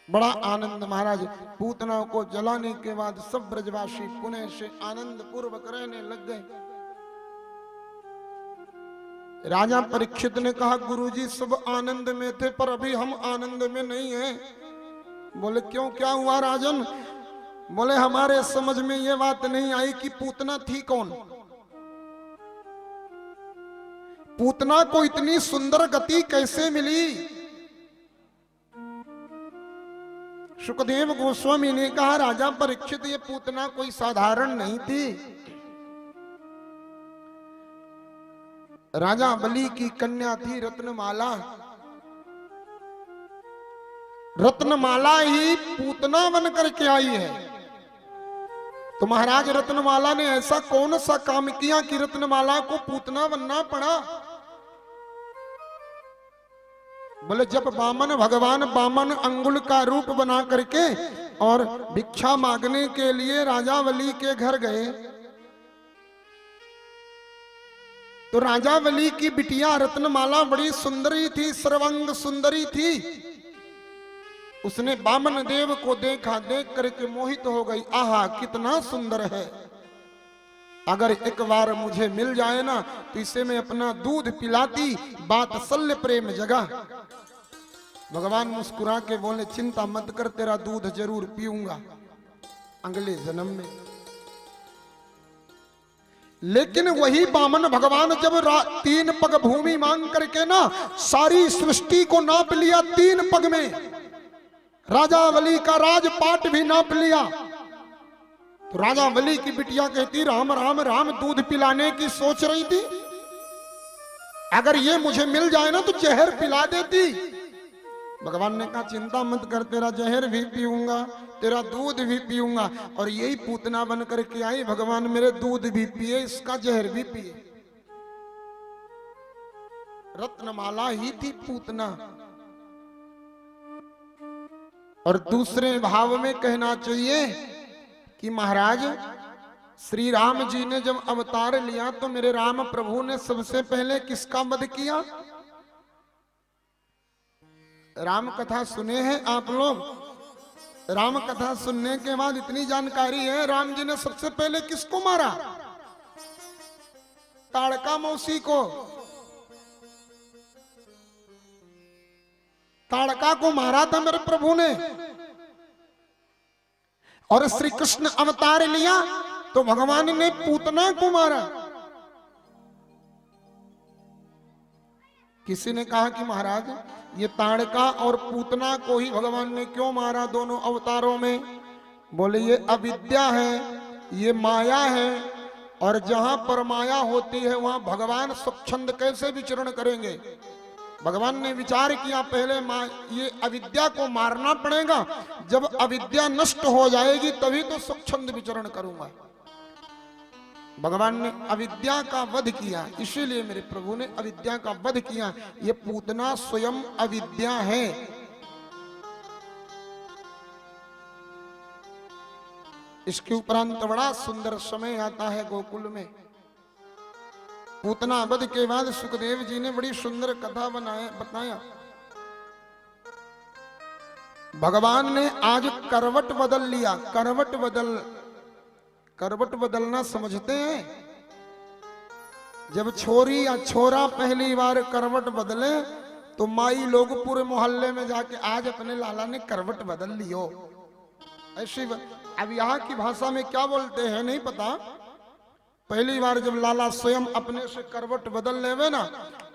बड़ा आनंद महाराज। पूतना को जलाने के बाद सब ब्रजवासी पुनः से आनंद पूर्वक रहने लग गए। राजा परीक्षित ने कहा गुरुजी सब आनंद में थे पर अभी हम आनंद में नहीं हैं। बोले क्यों, क्या हुआ राजन? बोले हमारे समझ में ये बात नहीं आई कि पूतना थी कौन। पूतना को इतनी सुंदर गति कैसे मिली? सुखदेव गोस्वामी ने कहा राजा परीक्षित ये पूतना कोई साधारण नहीं थी। राजा बलि की कन्या थी रत्नमाला। रत्नमाला ही पूतना बन करके आई है। तो महाराज रत्नमाला ने ऐसा कौन सा काम किया कि रत्नमाला को पूतना बनना पड़ा? बोले जब बामन भगवान बामन अंगुल का रूप बना करके और भिक्षा मांगने के लिए राजा बलि के घर गए, तो राजा बलि की बिटिया रत्नमाला बड़ी सुंदरी थी, सर्वांग सुंदरी थी। उसने बामन देव को देखा, देख करके मोहित हो गई। आहा कितना सुंदर है, अगर एक बार मुझे मिल जाए ना तो इसे मैं अपना दूध पिलाती, वात्सल्य प्रेम जगा। भगवान मुस्कुरा के बोले चिंता मत कर, तेरा दूध जरूर पीऊंगा अगले जन्म में। लेकिन वही बामन भगवान जब 3 पग भूमि मांग करके ना सारी सृष्टि को नाप लिया 3 पग में, राजा बलि का राजपाट भी नाप लिया। तो राजा बलि की बिटिया कहती राम राम राम, दूध पिलाने की सोच रही थी, अगर ये मुझे मिल जाए ना तो जहर पिला देती। भगवान ने कहा चिंता मत कर, तेरा जहर भी पीऊंगा, तेरा दूध भी पीऊंगा। और यही पूतना बन करके आई, भगवान मेरे दूध भी पिए, इसका जहर भी पिए। रत्नमाला ही थी पूतना। और दूसरे भाव में कहना चाहिए कि महाराज श्री राम जी ने जब अवतार लिया तो मेरे राम प्रभु ने सबसे पहले किसका वध किया? राम कथा सुने हैं आप लोग? राम कथा सुनने के बाद इतनी जानकारी है, राम जी ने सबसे पहले किसको मारा? ताड़का मौसी को। ताड़का को मारा था मेरे प्रभु ने। और श्री कृष्ण अवतार लिया तो भगवान ने पूतना को मारा। किसी ने कहा कि महाराज ये ताड़का और पूतना को ही भगवान ने क्यों मारा दोनों अवतारों में? बोले ये अविद्या है, ये माया है, और जहां पर माया होती है वहां भगवान स्वच्छंद कैसे विचरण करेंगे? भगवान ने विचार किया पहले ये अविद्या को मारना पड़ेगा, जब अविद्या नष्ट हो जाएगी तभी तो स्वच्छंद विचरण करूंगा। भगवान ने अविद्या का वध किया, इसीलिए मेरे प्रभु ने अविद्या का वध किया। ये पूतना स्वयं अविद्या है। इसके उपरांत बड़ा सुंदर समय आता है गोकुल में। पूतना वध के बाद सुखदेव जी ने बड़ी सुंदर कथा बताया। भगवान ने आज करवट बदल लिया। करवट बदलना समझते हैं? जब छोरी या छोरा पहली बार करवट बदले तो माई लोग पूरे मोहल्ले में जाके आज अपने लाला ने करवट बदल लियो, ऐसी। अब यहाँ की भाषा में क्या बोलते हैं नहीं पता। पहली बार जब लाला स्वयं अपने से करवट बदल लेवे ना,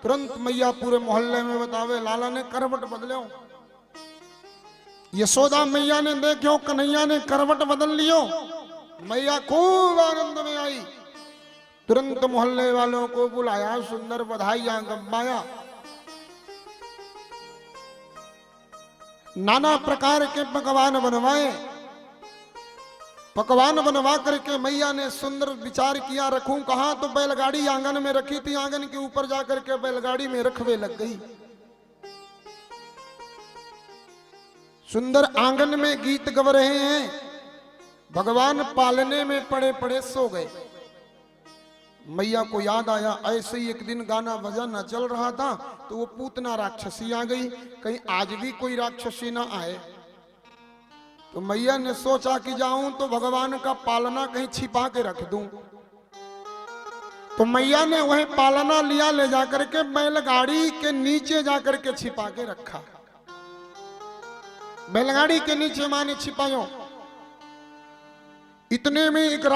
तुरंत मैया पूरे मोहल्ले में बतावे लाला ने करवट बदले। यशोदा मैया ने देखो कन्हैया ने करवट बदल लियो, मैया खूब आनंद में आई, तुरंत मोहल्ले वालों को बुलाया, सुंदर बधाइयां गवाया, नाना प्रकार के पकवान बनवाए। पकवान बनवा करके मैया ने सुंदर विचार किया, रखूं कहां? तो बैलगाड़ी आंगन में रखी थी, आंगन के ऊपर जाकर के बैलगाड़ी में रखवे लग गई। सुंदर आंगन में गीत गव रहे हैं, भगवान पालने में पड़े पड़े सो गए। मैया को याद आया, ऐसे ही एक दिन गाना बजाना चल रहा था तो वो पूतना राक्षसी आ गई, कहीं आज भी कोई राक्षसी ना आए। तो मैया ने सोचा कि जाऊं तो भगवान का पालना कहीं छिपा के रख दूं। तो मैया ने वह पालना लिया, ले जाकर के बैलगाड़ी के नीचे जाकर के छिपा के रखा। बैलगाड़ी के नीचे माने छिपायो। इतने में एक